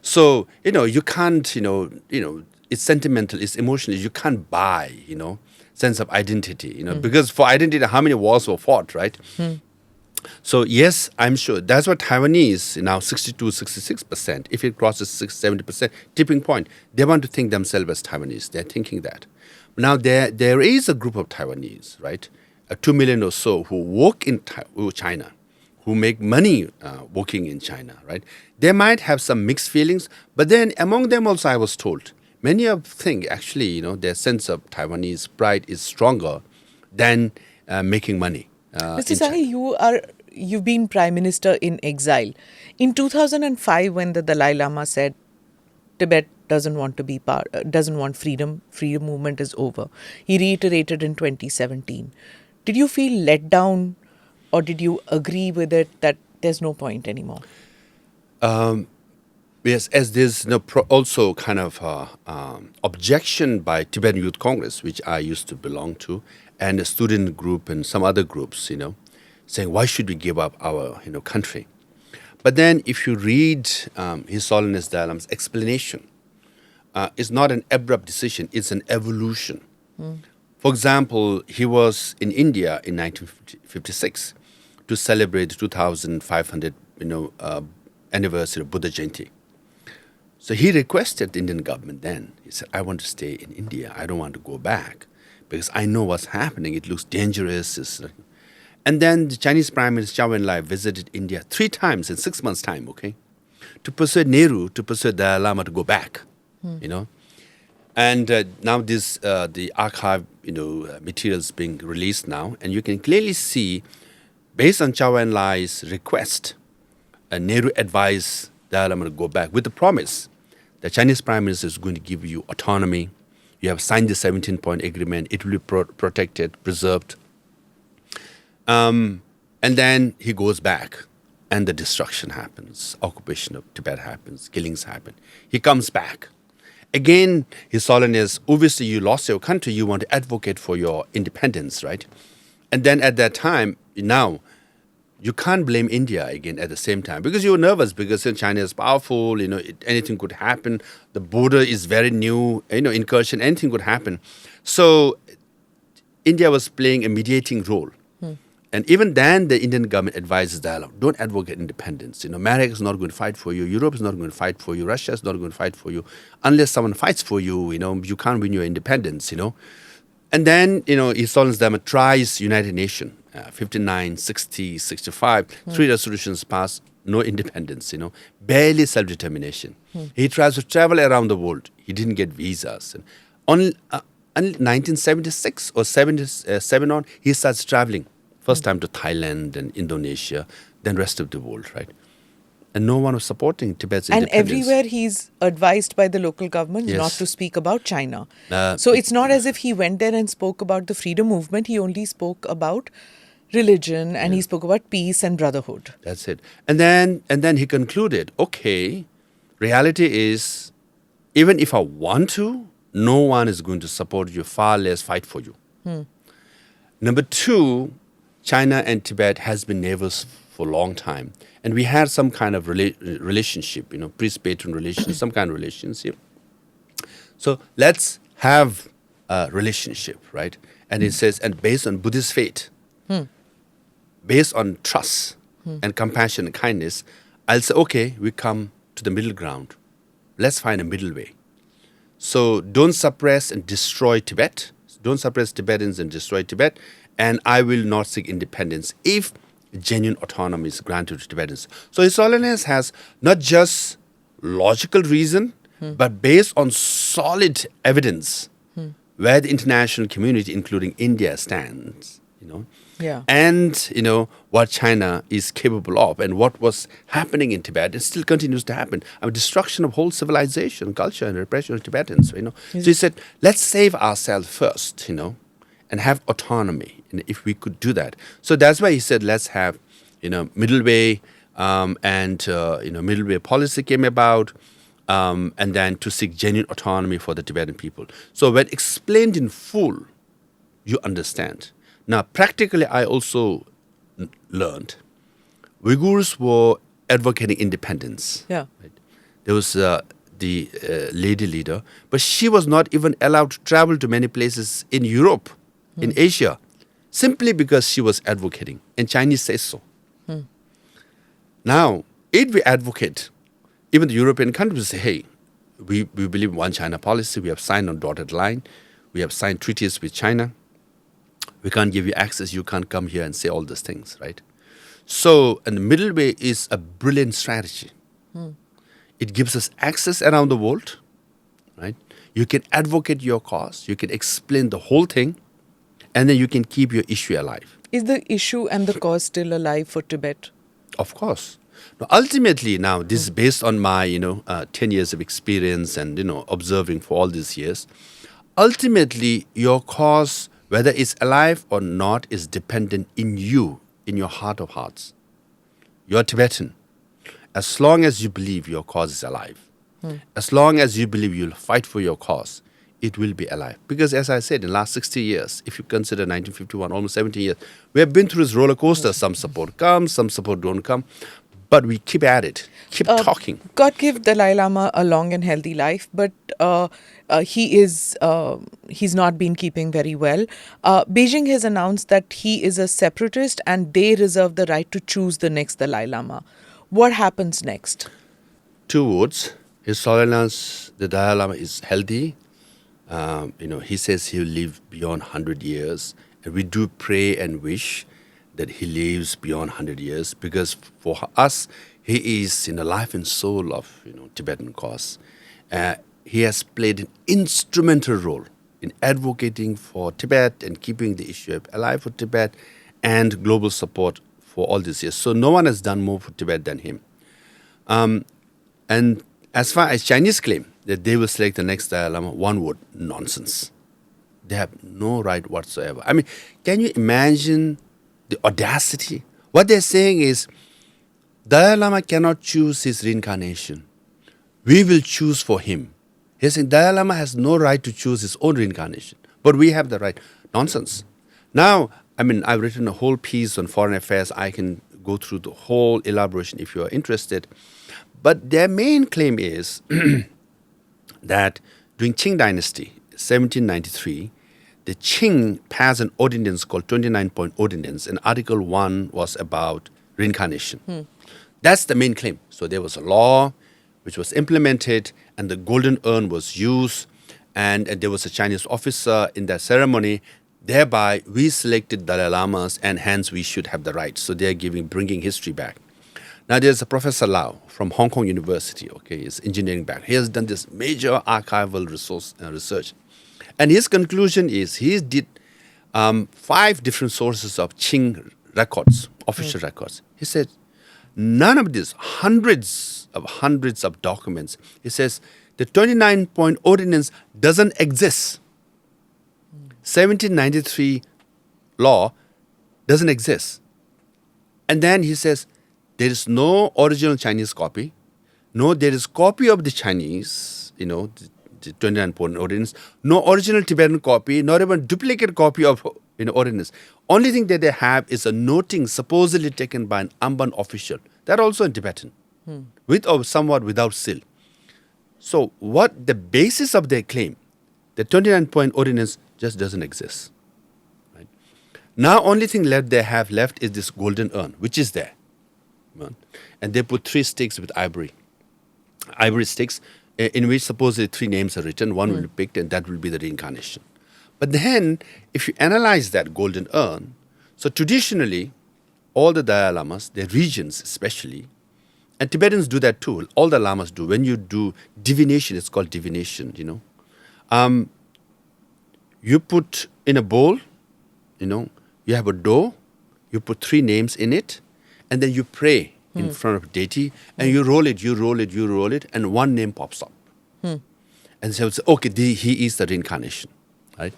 Speaker 1: So, you can't, it's sentimental, it's emotional. You can't buy, sense of identity, because for identity, how many wars were fought, right? So, yes, I'm sure that's what Taiwanese, now 62, 66%, if it crosses 70%, tipping point, they want to think themselves as Taiwanese. They're thinking that. Now, there is a group of Taiwanese, right? 2 million or so who work in China, who make money working in China, right? They might have some mixed feelings, but then among them also I was told, many of think actually, their sense of Taiwanese pride is stronger than making money.
Speaker 2: Mr. Sangay, you've been Prime Minister in exile. In 2005, when the Dalai Lama said Tibet doesn't want to be doesn't want freedom movement is over, he reiterated in 2017. Did you feel let down, or did you agree with it that there's no point anymore?
Speaker 1: Yes, as there's also kind of objection by Tibetan Youth Congress, which I used to belong to, and a student group and some other groups, saying why should we give up our country? But then if you read His Holiness Dalai Lama's explanation, it's not an abrupt decision; it's an evolution. For example, he was in India in 1956 to celebrate the 2500 anniversary of Buddha Jayanti. So he requested the Indian government then. He said, I want to stay in India. I don't want to go back because I know what's happening. It looks dangerous. And then the Chinese Prime Minister Zhou Enlai visited India 3 times in 6 months' time, okay, to persuade Nehru, to persuade Dalai Lama to go back, And now this the archive materials being released now, and you can clearly see, based on Zhou Enlai's request, Nehru advised Dalai Lama to go back with the promise the Chinese Prime Minister is going to give you autonomy. You have signed the 17-point agreement. It will be protected, preserved. And then he goes back, and the destruction happens. Occupation of Tibet happens. Killings happen. He comes back. Again, His Holiness, obviously you lost your country, you want to advocate for your independence, right? And then at that time, now, you can't blame India again at the same time because you were nervous because China is powerful, anything could happen. The border is very new, incursion, anything could happen. So India was playing a mediating role. And even then, the Indian government advises dialogue. Don't advocate independence. America is not going to fight for you. Europe is not going to fight for you. Russia is not going to fight for you. Unless someone fights for you, you can't win your independence, And then, His Holiness Dhamma tries United Nations, 59, 60, 65, 3 resolutions passed, no independence, barely self-determination. He tries to travel around the world. He didn't get visas. And only 1976 or 77 on, he starts traveling. First time to Thailand and Indonesia, then rest of the world, right? And no one was supporting Tibet's independence.
Speaker 2: And everywhere he's advised by the local government not to speak about China. So it's not as if he went there and spoke about the freedom movement. He only spoke about religion, and he spoke about peace and brotherhood.
Speaker 1: That's it. And then he concluded, okay, reality is, even if I want to, no one is going to support you, far less fight for you. Number two, China and Tibet has been neighbors for a long time. And we had some kind of relationship, priest-patron relationship, some kind of relationship. So let's have a relationship, right? And it says, and based on Buddhist faith, based on trust and compassion and kindness, I'll say, okay, we come to the middle ground. Let's find a middle way. So don't suppress and destroy Tibet. Don't suppress Tibetans and destroy Tibet. And I will not seek independence if genuine autonomy is granted to Tibetans. So His Holiness has not just logical reason, but based on solid evidence where the international community, including India, stands, and what China is capable of and what was happening in Tibet and still continues to happen. Destruction of whole civilization, culture, and repression of Tibetans. So he said, let's save ourselves first, and have autonomy. And if we could do that, so that's why he said, let's have, middle way, and middle way policy came about. And then to seek genuine autonomy for the Tibetan people. So when explained in full, you understand. Now, practically, I also learned Uyghurs were advocating independence.
Speaker 2: Yeah.
Speaker 1: Right? There was the lady leader, but she was not even allowed to travel to many places in Europe, in Asia, simply because she was advocating. And Chinese say so. Now, if we advocate, even the European countries say, hey, we believe in one China policy. We have signed on dotted line. We have signed treaties with China. We can't give you access. You can't come here and say all these things, right? So, and the middle way is a brilliant strategy. It gives us access around the world, right? You can advocate your cause. You can explain the whole thing. And then you can keep your issue alive.
Speaker 2: Is the issue and the cause still alive for Tibet?
Speaker 1: Of course. Now, ultimately, now, this is based on my, 10 years of experience and, observing for all these years. Ultimately, your cause, whether it's alive or not, is dependent in you, in your heart of hearts. You're Tibetan. As long as you believe your cause is alive, as long as you believe you'll fight for your cause, it will be alive. Because as I said, in the last 60 years, if you consider 1951, almost 70 years, we have been through this roller coaster. Some support comes, some support don't come. But we keep at it, keep talking.
Speaker 2: God give Dalai Lama a long and healthy life, but he's not been keeping very well. Beijing has announced that he is a separatist and they reserve the right to choose the next Dalai Lama. What happens next?
Speaker 1: Two words. His Holiness, the Dalai Lama, is healthy. He says he'll live beyond 100 years. And we do pray and wish that he lives beyond 100 years, because for us, he is in the life and soul of Tibetan cause. He has played an instrumental role in advocating for Tibet and keeping the issue alive for Tibet and global support for all these years. So no one has done more for Tibet than him. And as far as Chinese claim that they will select the next Dalai Lama, one word, nonsense. They have no right whatsoever. Can you imagine the audacity? What they're saying is, Dalai Lama cannot choose his reincarnation. We will choose for him. He's saying Dalai Lama has no right to choose his own reincarnation, but we have the right. Nonsense. Now, I've written a whole piece on foreign affairs. I can go through the whole elaboration if you are interested. But their main claim is that during Qing Dynasty, 1793, the Qing passed an ordinance called 29-point ordinance, and Article 1 was about reincarnation. That's the main claim. So there was a law which was implemented, and the golden urn was used, and there was a Chinese officer in that ceremony. Thereby, we selected Dalai Lamas, and hence we should have the right. So they're bringing history back. Now, there's a Professor Lau from Hong Kong University, he's engineering back. He has done this major archival research. And his conclusion is he did 5 different sources of Qing records, official records. He said, none of these, hundreds of documents, he says, the 29-point ordinance doesn't exist. 1793 law doesn't exist. And then he says, there is no original Chinese copy. No, there is copy of the Chinese, the 29 point ordinance. No original Tibetan copy, not even duplicate copy of ordinance. Only thing that they have is a noting supposedly taken by an Amban official. That also in Tibetan, with or somewhat without seal. So what the basis of their claim, the 29 point ordinance just doesn't exist. Right? Now only thing they have left is this golden urn, which is there. And they put 3 sticks with ivory sticks, in which supposedly 3 names are written. One will be picked, and that will be the reincarnation. But then, if you analyze that golden urn, so traditionally, all the Dalai Lamas, their regions especially, and Tibetans do that too, all the Lamas do. When you do divination, it's called divination, you put in a bowl, you have a dough, you put 3 names in it, and then you pray in front of deity, and you roll it, and 1 name pops up. And so it's okay, he is the reincarnation, right?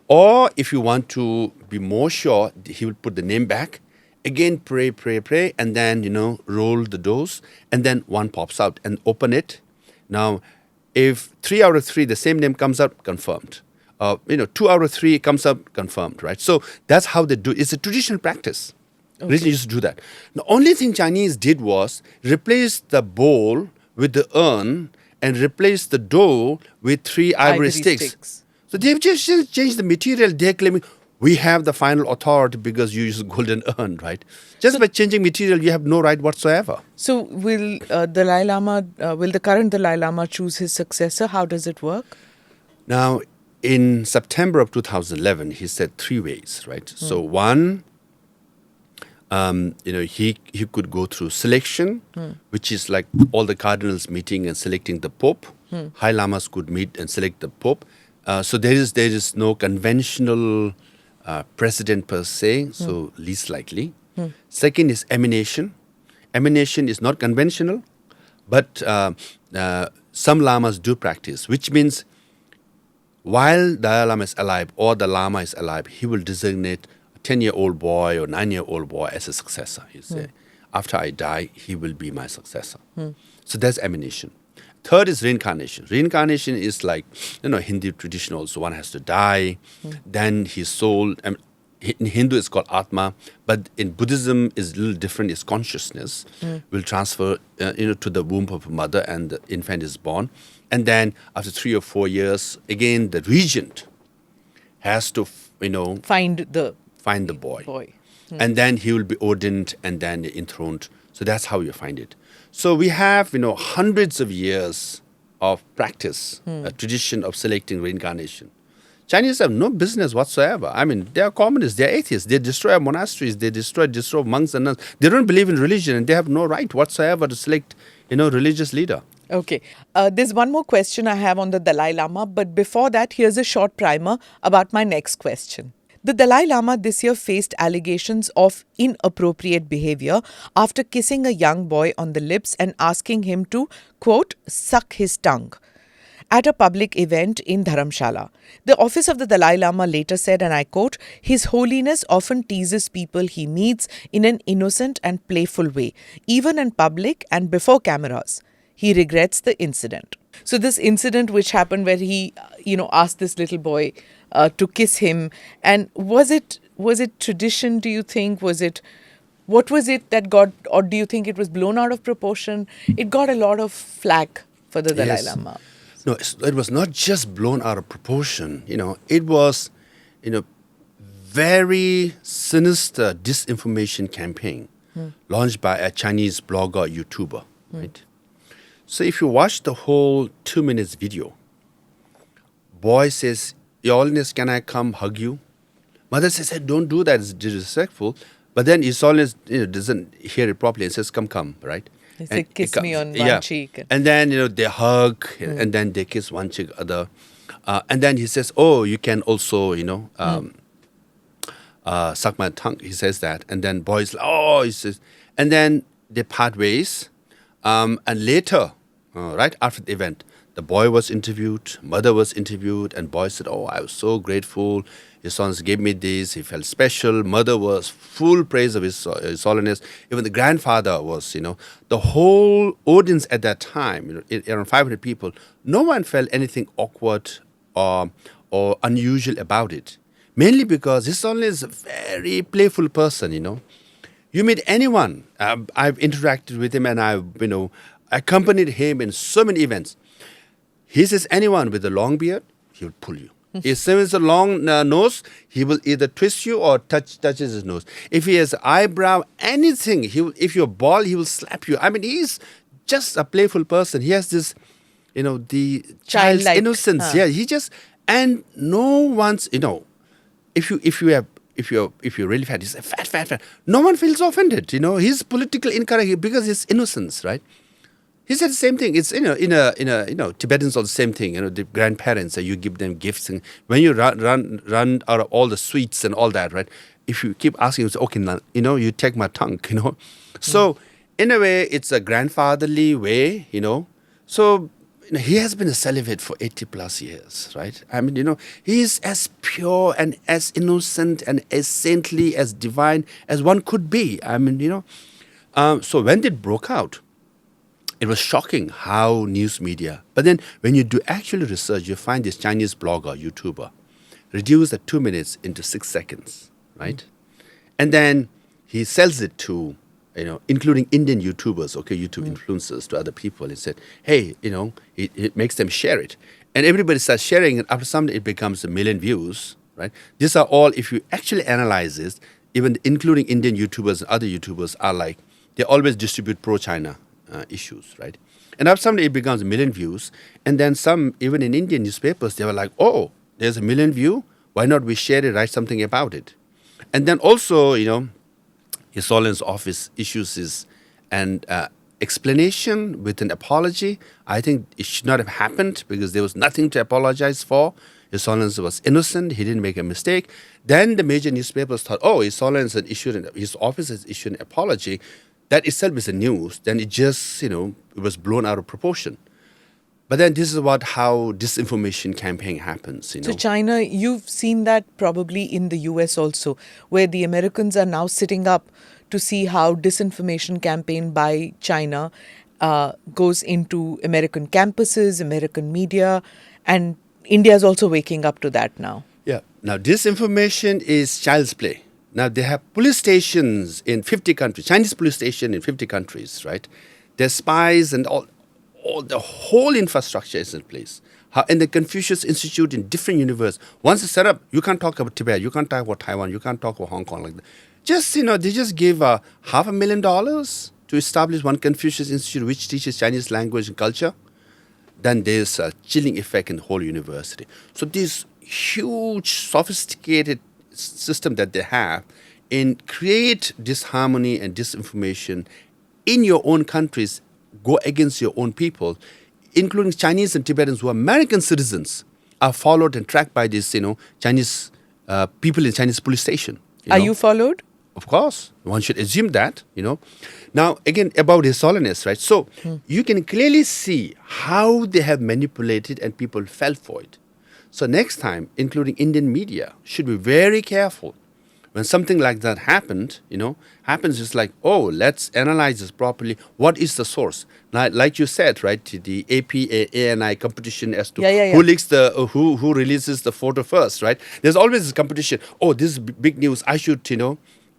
Speaker 1: Or if you want to be more sure, he will put the name back, again pray, and then, roll the doughs, and then 1 pops out, and open it. Now, if 3 out of 3, the same name comes out, confirmed. 2 out of 3 comes up, confirmed, right? So that's how they do it. It's a traditional practice. Okay. Religion used to do that. The only thing Chinese did was replace the bowl with the urn and replace the dough with 3 ivory sticks. So they've just changed the material. They're claiming we have the final authority because you use golden urn, right? Just by changing material, you have no right whatsoever.
Speaker 2: So will the current Dalai Lama choose his successor? How does it work?
Speaker 1: Now, in September of 2011, he said 3 ways, right? So one, he could go through selection, which is like all the cardinals meeting and selecting the pope. High lamas could meet and select the pope. So there is no conventional president per se, so least likely. Second is emanation. Emanation is not conventional, but some lamas do practice, which means while Dalai Lama is alive or the Lama is alive, he will designate a 10-year-old boy or 9-year-old boy as a successor. He say, after I die, he will be my successor. So that's emanation. Third is reincarnation. Reincarnation is like, Hindu tradition also. One has to die, then his soul, in Hindu it's called Atma, but in Buddhism is a little different. It's consciousness will transfer, to the womb of a mother, and the infant is born. And then after 3 or 4 years, again the regent has to,
Speaker 2: find the
Speaker 1: boy. And then he will be ordained and then enthroned. So that's how you find it. So we have, hundreds of years of practice, a tradition of selecting reincarnation. Chinese have no business whatsoever. I mean, they are communists, they are atheists. They destroy our monasteries, they destroy monks and nuns. They don't believe in religion, and they have no right whatsoever to select, religious leader.
Speaker 2: Okay. There's one more question I have on the Dalai Lama, but before that, here's a short primer about my next question. The Dalai Lama this year faced allegations of inappropriate behavior after kissing a young boy on the lips and asking him to, quote, suck his tongue at a public event in Dharamshala. The office of the Dalai Lama later said, and I quote, His Holiness often teases people he meets in an innocent and playful way, even in public and before cameras. He regrets the incident. So this incident which happened where he, asked this little boy to kiss him, and was it tradition, do you think? What was it that got, or do you think it was blown out of proportion? It got a lot of flack for the Dalai Lama.
Speaker 1: No, it was not just blown out of proportion. It was, very sinister disinformation campaign launched by a Chinese blogger, YouTuber, right? So if you watch the whole 2 minutes video, boy says, Your Holiness, can I come hug you? Mother says, hey, don't do that, it's disrespectful. But then His Holiness doesn't hear it properly and says, come, right?
Speaker 2: He said, kiss me on one cheek.
Speaker 1: And then, they hug, and then they kiss one cheek, other. And then he says, oh, you can also, suck my tongue. He says that. And then boy's like, oh, he says. And then they part ways. And later, right after the event, The boy was interviewed, mother was interviewed, and boy said, "Oh, I was so grateful. His sons gave me this. He felt special." Mother was full praise of his holiness. Even the grandfather was, the whole audience at that time, around 500 people. No one felt anything awkward or unusual about it. Mainly because his holiness is a very playful person. You meet anyone. I've interacted with him, and I've accompanied him in so many events. He says anyone with a long beard, he will pull you. If he has a long nose, he will either twist you or touches his nose. If he has eyebrow, anything, if you're bald, he will slap you. I mean, he's just a playful person. He has this, the child's
Speaker 2: Childlike,
Speaker 1: innocence. Yeah, he just, and no one's, if you're really fat, he's fat. No one feels offended. He's politically incorrect because it's innocence, right? He said the same thing. It's Tibetans are the same thing. The grandparents, you give them gifts, and when you run out of all the sweets and all that, right? If you keep asking, you say, "Okay, now, you take my tongue," So in a way, it's a grandfatherly way, So he has been a celibate for 80 plus years, right? I mean, he is as pure and as innocent and as saintly, as divine as one could be. I mean, so when it broke out, it was shocking how news media. But then when you do actual research, you find this Chinese blogger, YouTuber, reduced the 2 minutes into 6 seconds, right? And then he sells it to, including Indian YouTubers, YouTube influencers, to other people. He said, hey, it makes them share it. And everybody starts sharing it. After some day, it becomes 1 million views, right? These are all, if you actually analyze this, even including Indian YouTubers and other YouTubers are like, they always distribute pro-China issues, right? And after some day, it becomes 1 million views. And then some, even in Indian newspapers, they were like, oh, there's 1 million view. Why not we share it, write something about it? And then also, His Holiness Office issues an explanation with an apology. I think it should not have happened because there was nothing to apologize for. His Holiness was innocent. He didn't make a mistake. Then the major newspapers thought, oh, His Holiness his office has issued an apology. That itself is a news. Then it just, it was blown out of proportion. But then this is how disinformation campaign happens.
Speaker 2: So China, you've seen that probably in the US also, where the Americans are now sitting up to see how disinformation campaign by China goes into American campuses, American media, and India is also waking up to that now.
Speaker 1: Yeah. Now, disinformation is child's play. Now, they have police stations in 50 countries, Chinese police station in 50 countries, right? There's spies and all the whole infrastructure is in place. And the Confucius Institute in different universities. Once it's set up, you can't talk about Tibet, you can't talk about Taiwan, you can't talk about Hong Kong like that. Just, they just give $500,000 to establish one Confucius Institute which teaches Chinese language and culture. Then there's a chilling effect in the whole university. So this huge, sophisticated system that they have in create disharmony and disinformation in your own countries, go against your own people, including Chinese and Tibetans who are American citizens, are followed and tracked by these, Chinese people in Chinese police station.
Speaker 2: Are you followed?
Speaker 1: Of course. One should assume that, Now, again, about His Holiness, right? So you can clearly see how they have manipulated and people fell for it. So next time, including Indian media, should be very careful. When something like that happens, it's like, oh, let's analyze this properly. What is the source? Now, like you said, right, the APA-ANI competition as to who leaks who releases the photo first, right? There's always this competition. Oh, this is big news. I should,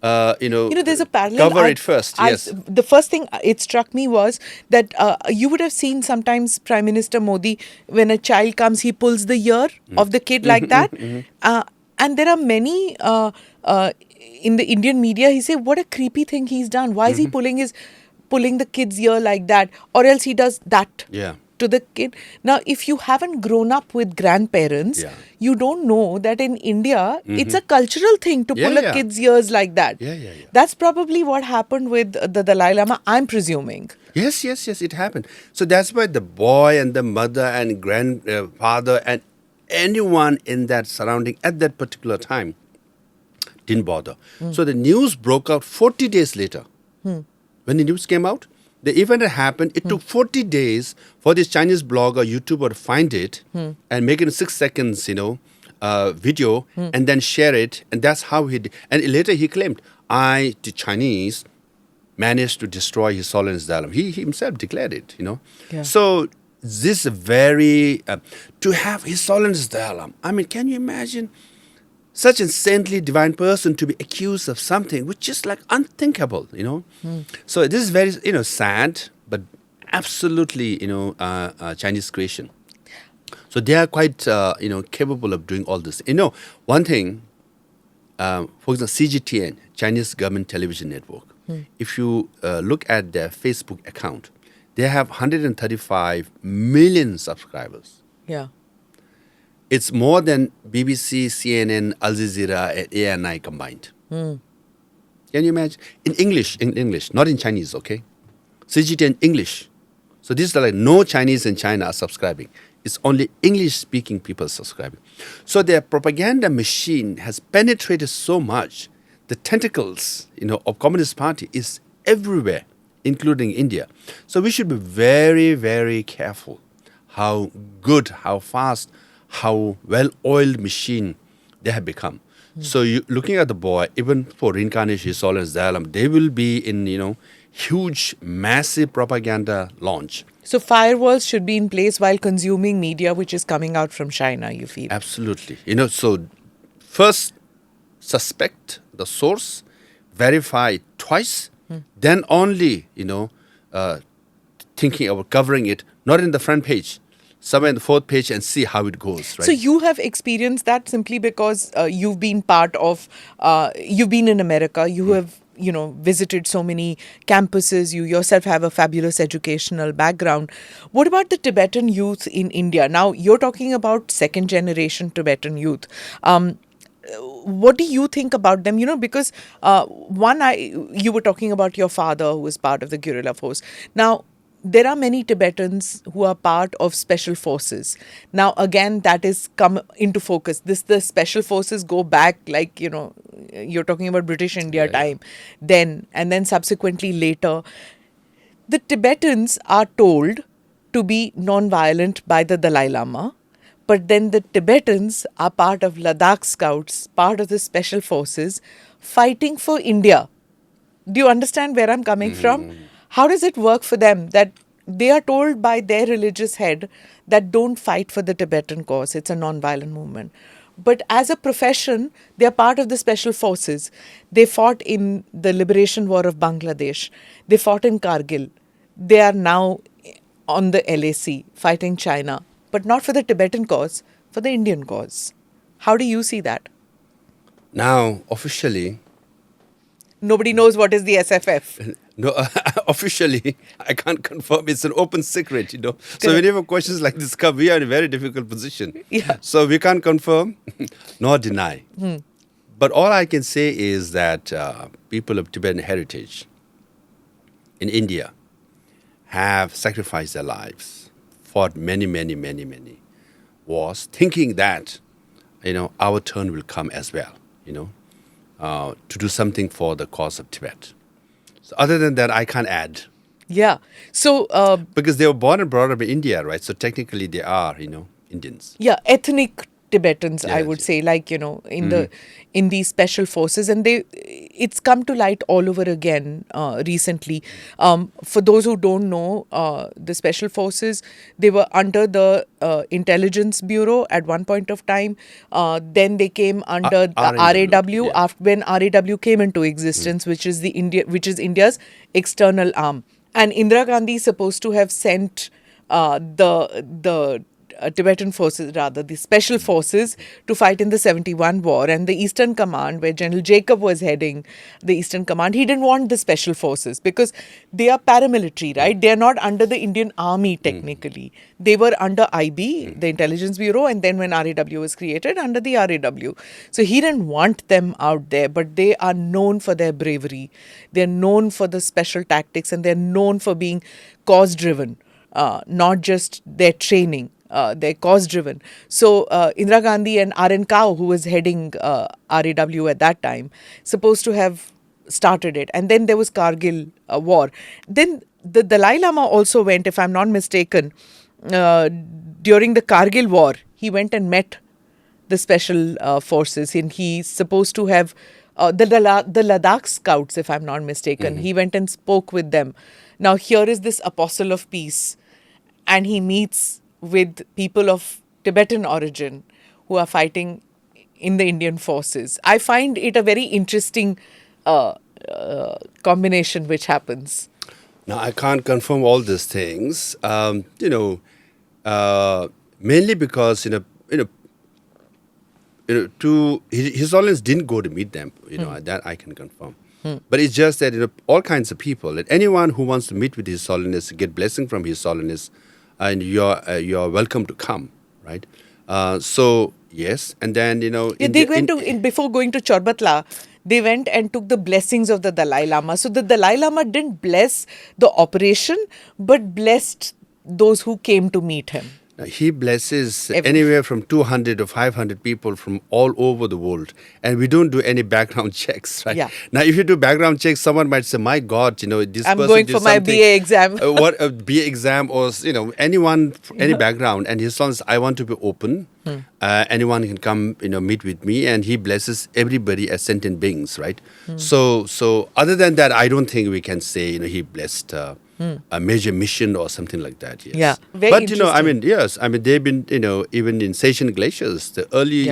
Speaker 2: there's a parallel.
Speaker 1: Cover it first. Yes.
Speaker 2: The first thing it struck me was that you would have seen sometimes Prime Minister Modi, when a child comes, he pulls the ear of the kid like that. And there are many in the Indian media, he say, what a creepy thing he's done. Why is he pulling the kid's ear like that? Or else he does that to the kid. Now, if you haven't grown up with grandparents, you don't know that in India, it's a cultural thing to pull a kid's ears like that. That's probably what happened with the Dalai Lama, I'm presuming.
Speaker 1: Yes, it happened. So that's why the boy and the mother and grandfather and anyone in that surrounding at that particular time didn't bother. So the news broke out 40 days later. When the news came out, The event that happened, it took 40 days for this Chinese blogger, YouTuber to find it and make it in 6 seconds, video and then share it. And that's how he did. And later he claimed, the Chinese, managed to destroy His Holiness Dalai Lama. He himself declared it,
Speaker 2: Yeah.
Speaker 1: So this is very, to have His Holiness Dalai Lama. I mean, can you imagine such a saintly divine person to be accused of something which is like unthinkable, So this is very, sad, but absolutely, Chinese creation. So they are quite, capable of doing all this. One thing, for example, CGTN, Chinese Government Television Network, if you look at their Facebook account, they have 135 million subscribers.
Speaker 2: Yeah.
Speaker 1: It's more than BBC, CNN, Al Jazeera, and ANI combined. Can you imagine? In English, not in Chinese, okay? CGTN English. So this is like no Chinese in China are subscribing. It's only English-speaking people subscribing. So their propaganda machine has penetrated so much. The tentacles, of Communist Party is everywhere, including India. So we should be very, very careful how good, how fast, how well-oiled machine they have become. So looking at the boy, even for reincarnation, His Holiness Dalai Lama, they will be in, huge, massive propaganda launch.
Speaker 2: So firewalls should be in place while consuming media which is coming out from China, you feel?
Speaker 1: Absolutely. So first suspect the source, verify it twice, then only, thinking about covering it, not in the front page, somewhere in the fourth page and see how it goes, right?
Speaker 2: So you have experienced that simply because you've been part of, you've been in America, you have, visited so many campuses, you yourself have a fabulous educational background. What about the Tibetan youth in India? Now, you're talking about second generation Tibetan youth. What do you think about them? Because you were talking about your father who was part of the guerrilla force. Now, there are many Tibetans who are part of special forces. Now, again, that is come into focus. The special forces go back like, you're talking about British India time. Then, and then subsequently later, the Tibetans are told to be non-violent by the Dalai Lama. But then the Tibetans are part of Ladakh Scouts, part of the special forces, fighting for India. Do you understand where I'm coming from? How does it work for them that they are told by their religious head that don't fight for the Tibetan cause? It's a non-violent movement. But as a profession, they are part of the special forces. They fought in the liberation war of Bangladesh. They fought in Kargil. They are now on the LAC fighting China, but not for the Tibetan cause, for the Indian cause. How do you see that?
Speaker 1: Now, officially,
Speaker 2: nobody knows what is the SFF.
Speaker 1: No, officially, I can't confirm. It's an open secret, So whenever questions like this come, we are in a very difficult position.
Speaker 2: Yeah.
Speaker 1: So we can't confirm nor deny. But all I can say is that people of Tibetan heritage in India have sacrificed their lives, fought many, many, many, many wars, thinking that, our turn will come as well, to do something for the cause of Tibet. So other than that, I can't add.
Speaker 2: Yeah. So
Speaker 1: because they were born and brought up in India, right? So technically they are, Indians.
Speaker 2: Yeah, ethnic Tibetans, I would
Speaker 1: Yes.
Speaker 2: say, like, in these special forces. And it's come to light all over again recently. For those who don't know, the special forces, they were under the Intelligence Bureau at one point of time. Then they came under RAW
Speaker 1: yeah.
Speaker 2: after when RAW came into existence, which is India's external arm. And Indira Gandhi is supposed to have sent the Tibetan forces, rather, the special forces, to fight in the 71 war. And the Eastern Command, where General Jacob was heading the Eastern Command, he didn't want the special forces because they are paramilitary, right? They are not under the Indian Army, technically. They were under IB, the Intelligence Bureau, and then when RAW was created, under the RAW. So he didn't want them out there, but they are known for their bravery. They're known for the special tactics, and they're known for being cause-driven, not just their training. They're cause-driven. So Indira Gandhi and R.N. Kao, who was heading RAW at that time, supposed to have started it. And then there was Kargil war. Then the Dalai Lama also went, if I'm not mistaken, during the Kargil war. He went and met the special forces, and he's supposed to have the Ladakh scouts, if I'm not mistaken. He went and spoke with them. Now here is this apostle of peace, and he meets with people of Tibetan origin who are fighting in the Indian forces. I find it a very interesting combination which happens.
Speaker 1: Now, I can't confirm all these things, mainly because, His Holiness didn't go to meet them, that I can confirm. But it's just that, all kinds of people, and anyone who wants to meet with His Holiness, get blessing from His Holiness, and you're welcome to come, right? So, yes, and then,
Speaker 2: before going to Chorbatla, they went and took the blessings of the Dalai Lama. So the Dalai Lama didn't bless the operation, but blessed those who came to meet him.
Speaker 1: Now, he blesses anywhere from 200 to 500 people from all over the world. And we don't do any background checks, right?
Speaker 2: Yeah.
Speaker 1: Now, if you do background checks, someone might say, my God, this
Speaker 2: I'm
Speaker 1: person
Speaker 2: going
Speaker 1: did
Speaker 2: for my
Speaker 1: something,
Speaker 2: BA exam.
Speaker 1: what a BA exam or, anyone, any background. And his sons, I want to be open. Anyone can come, meet with me. And he blesses everybody as sentient beings, right? So other than that, I don't think we can say, he blessed a major mission or something like that. Yes.
Speaker 2: Yeah, very
Speaker 1: but
Speaker 2: interesting.
Speaker 1: yes, they've been, even in Seychelles glaciers, the early,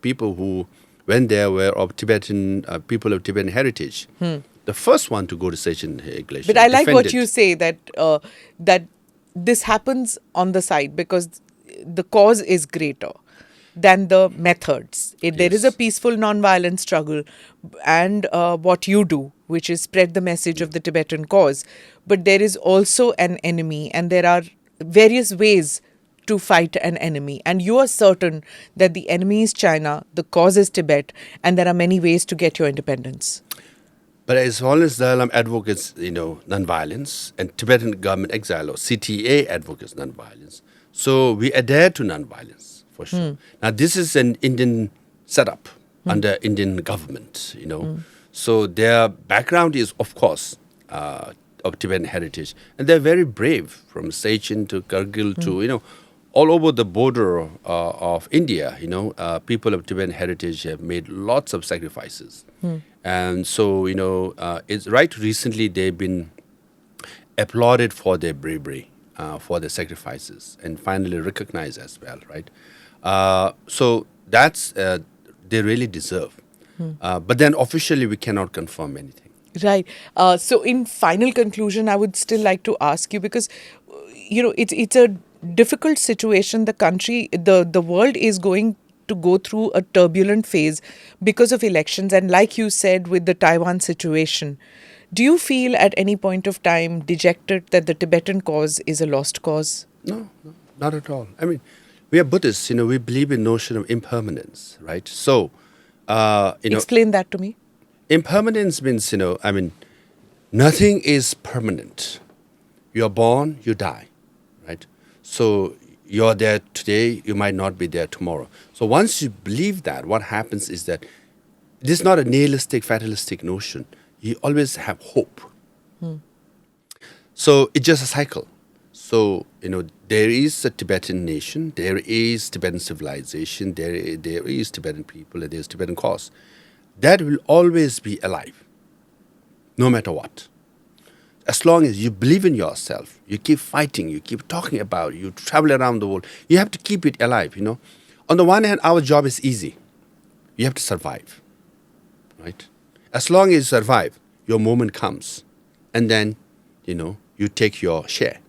Speaker 1: people who went there were of Tibetan people of Tibetan heritage. The first one to go to Seychelles glacier.
Speaker 2: But I like what
Speaker 1: defended.
Speaker 2: you say, that that this happens on the side because the cause is greater than the methods. There is a peaceful non-violent struggle and what you do, which is spread the message of the Tibetan cause. But there is also an enemy, and there are various ways to fight an enemy. And you are certain that the enemy is China, the cause is Tibet, and there are many ways to get your independence.
Speaker 1: But as long as Dalai Lama advocates, non-violence, and Tibetan government exile or CTA advocates non-violence, so we adhere to non-violence for sure. Now this is an Indian setup under Indian government, So their background is, of course, of Tibetan heritage, and they're very brave, from Seychelles to Kargil to all over the border of India. People of Tibetan heritage have made lots of sacrifices, and so it's right. Recently, they've been applauded for their bravery, for their sacrifices, and finally recognized as well. Right, so that's they really deserve. But then officially, we cannot confirm anything.
Speaker 2: Right. So in final conclusion, I would still like to ask you, because, it's a difficult situation. The country, the world is going to go through a turbulent phase because of elections. And like you said, with the Taiwan situation, do you feel at any point of time dejected that the Tibetan cause is a lost cause?
Speaker 1: No, not at all. We are Buddhists, we believe in notion of impermanence, right? So,
Speaker 2: Explain that to me.
Speaker 1: Impermanence means, nothing is permanent. You're born, you die, right? So you're there today, you might not be there tomorrow. So once you believe that, what happens is that this is not a nihilistic, fatalistic notion. You always have hope. So it's just a cycle. So, there is a Tibetan nation, there is Tibetan civilization, there is Tibetan people, and there is Tibetan cause. That will always be alive, no matter what. As long as you believe in yourself, you keep fighting, you keep talking about it, you travel around the world, you have to keep it alive, On the one hand, our job is easy. You have to survive, right? As long as you survive, your moment comes. And then, you take your share.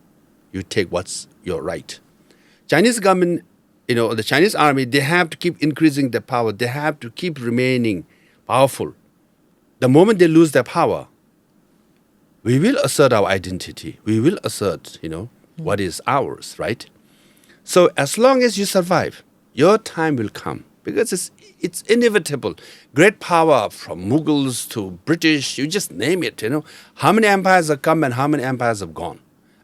Speaker 1: You take what's your right. Chinese government, the Chinese army, they have to keep increasing their power. They have to keep remaining powerful. The moment they lose their power, we will assert our identity. We will assert, what is ours, right? So as long as you survive, your time will come, because it's inevitable. Great power, from Mughals to British, you just name it, How many empires have come and how many empires have gone?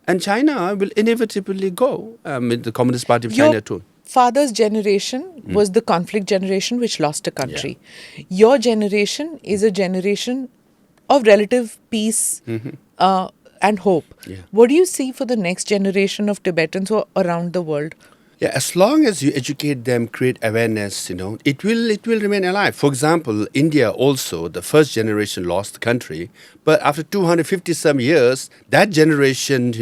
Speaker 1: And China will inevitably go, the Communist Party of China too.
Speaker 2: Father's generation was the conflict generation which lost a country. Yeah. Your generation is a generation of relative peace and hope.
Speaker 1: Yeah.
Speaker 2: What do you see for the next generation of Tibetans who are around the world?
Speaker 1: Yeah, as long as you educate them, create awareness, it will remain alive. For example, India also, the first generation lost the country, but after 250 some years, that generation,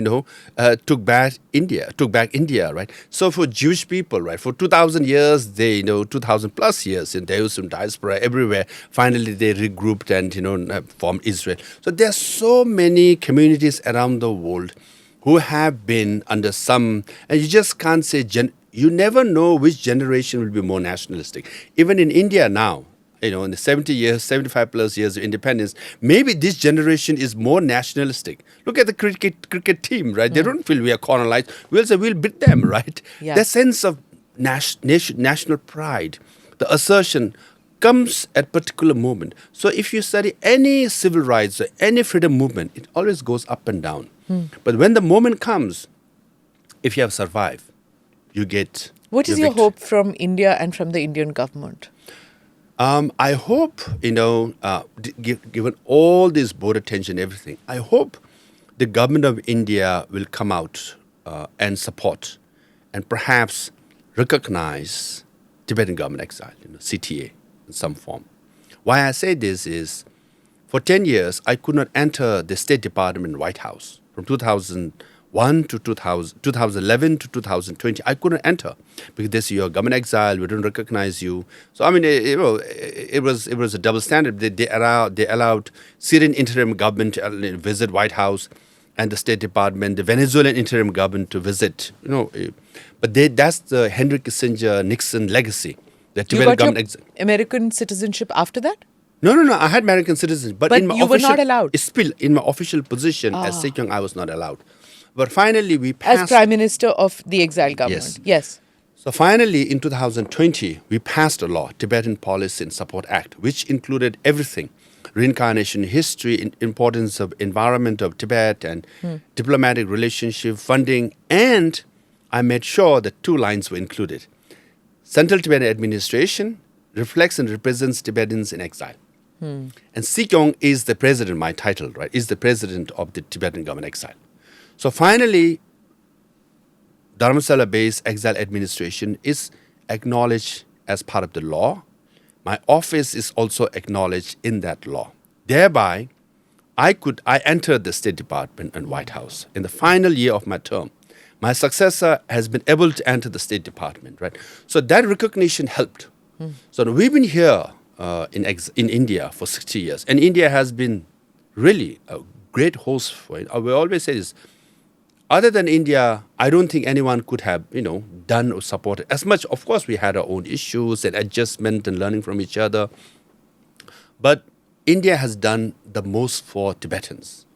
Speaker 1: took back India, right? So for Jewish people, right, for 2,000 years, 2,000 plus years, and there was some diaspora everywhere. Finally, they regrouped and formed Israel. So there are so many communities around the world who have been under some, and you just can't say, you never know which generation will be more nationalistic. Even in India now, in the 70 years, 75 plus years of independence, maybe this generation is more nationalistic. Look at the cricket team, right? They don't feel we are colonized. We'll say we'll beat them, right?
Speaker 2: Yeah.
Speaker 1: The sense of national pride, the assertion comes at particular moment. So if you study any civil rights or any freedom movement, it always goes up and down. But when the moment comes, if you have survived, you get.
Speaker 2: What is your hope from India and from the Indian government?
Speaker 1: I hope, given all this border tension, everything, I hope the government of India will come out and support and perhaps recognize Tibetan government exile, CTA in some form. Why I say this is, for 10 years, I could not enter the State Department White House. From 2001 to 2011 to 2020, I couldn't enter because they say you're government exile. We don't recognize you. So I mean, it was a double standard. They allowed Syrian interim government to visit White House and the State Department, the Venezuelan interim government to visit. But that's the Henry Kissinger Nixon legacy. The Tibetan government exile.
Speaker 2: American citizenship after that?
Speaker 1: No. I had American citizenship, but in my
Speaker 2: you were not allowed.
Speaker 1: Still, in my official position as Sejong, I was not allowed. But finally, we passed
Speaker 2: As Prime Minister of the exile government. Yes.
Speaker 1: So finally, in 2020, we passed a law, Tibetan Policy and Support Act, which included everything: reincarnation, history, importance of environment of Tibet, and diplomatic relationship, funding, and I made sure that 2 lines were included: Central Tibetan Administration reflects and represents Tibetans in exile. And Sejong is the president, my title, right, is the president of the Tibetan government exile. So finally, Dharamsala-based exile administration is acknowledged as part of the law. My office is also acknowledged in that law. Thereby, I entered the State Department and White House in the final year of my term. My successor has been able to enter the State Department, right? So that recognition helped. So we've been here in India for 60 years, and India has been really a great host for it. We always say this: other than India, I don't think anyone could have, done or supported as much. Of course, we had our own issues and adjustment and learning from each other, but India has done the most for Tibetans.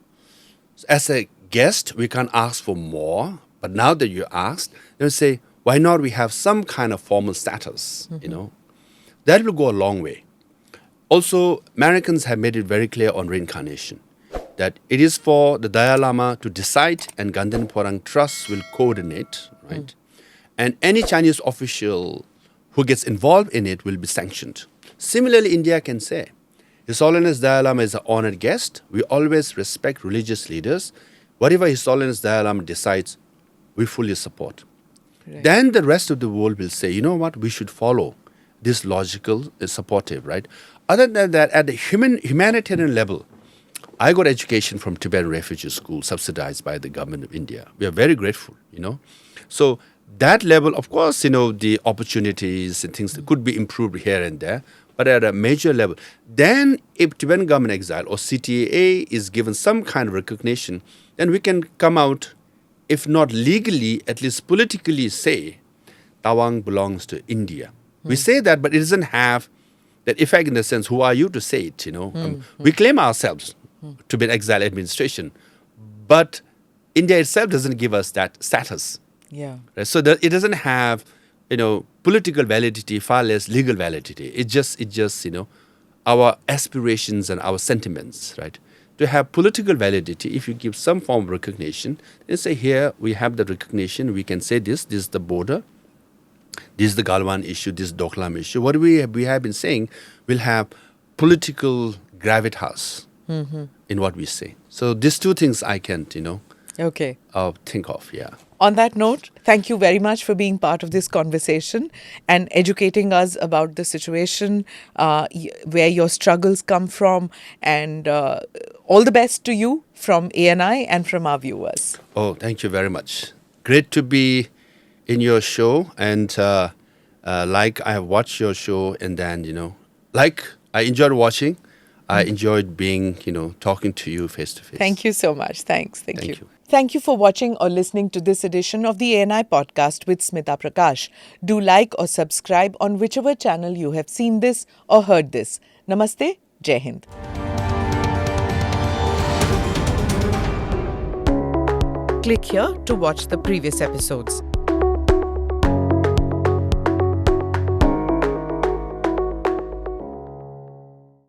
Speaker 1: So as a guest, we can't ask for more, but now that you asked, they say, why not we have some kind of formal status, That will go a long way. Also, Americans have made it very clear on reincarnation that it is for the Dalai Lama to decide, and Ganden Porang Trust will coordinate, right? And any Chinese official who gets involved in it will be sanctioned. Similarly, India can say, His Holiness Dalai Lama is an honored guest. We always respect religious leaders. Whatever His Holiness Dalai Lama decides, we fully support.
Speaker 2: Right.
Speaker 1: Then the rest of the world will say, you know what, we should follow this logical, supportive, right? Other than that, at the humanitarian level, I got education from Tibetan refugee school subsidized by the government of India. We are very grateful, So that level, of course, the opportunities and things that could be improved here and there, but at a major level. Then if Tibetan government exile or CTA is given some kind of recognition, then we can come out, if not legally, at least politically say, Tawang belongs to India. We say that, but it doesn't have that effect in the sense, who are you to say it, We claim ourselves to be an exile administration, but India itself doesn't give us that status.
Speaker 2: Yeah.
Speaker 1: Right? So that it doesn't have, political validity, far less legal validity. It just, our aspirations and our sentiments, right? To have political validity, if you give some form of recognition, then say here we have the recognition, we can say this is the border, this is the Galwan issue, this is Doklam issue. What we have been saying will have political gravitas in what we say. So these two things I can't,
Speaker 2: Okay.
Speaker 1: think of. Yeah.
Speaker 2: On that note, thank you very much for being part of this conversation and educating us about the situation, where your struggles come from, and all the best to you from ANI and from our viewers.
Speaker 1: Oh, thank you very much. Great to be in your show, and like I have watched your show, and then like I enjoyed watching. I enjoyed being, talking to you face to face.
Speaker 2: Thank you so much. Thanks. Thank you.
Speaker 1: Thank you.
Speaker 2: Thank you for watching or listening to this edition of the ANI podcast with Smita Prakash. Do like or subscribe on whichever channel you have seen this or heard this. Namaste. Jai Hind. Click here to watch the previous episodes.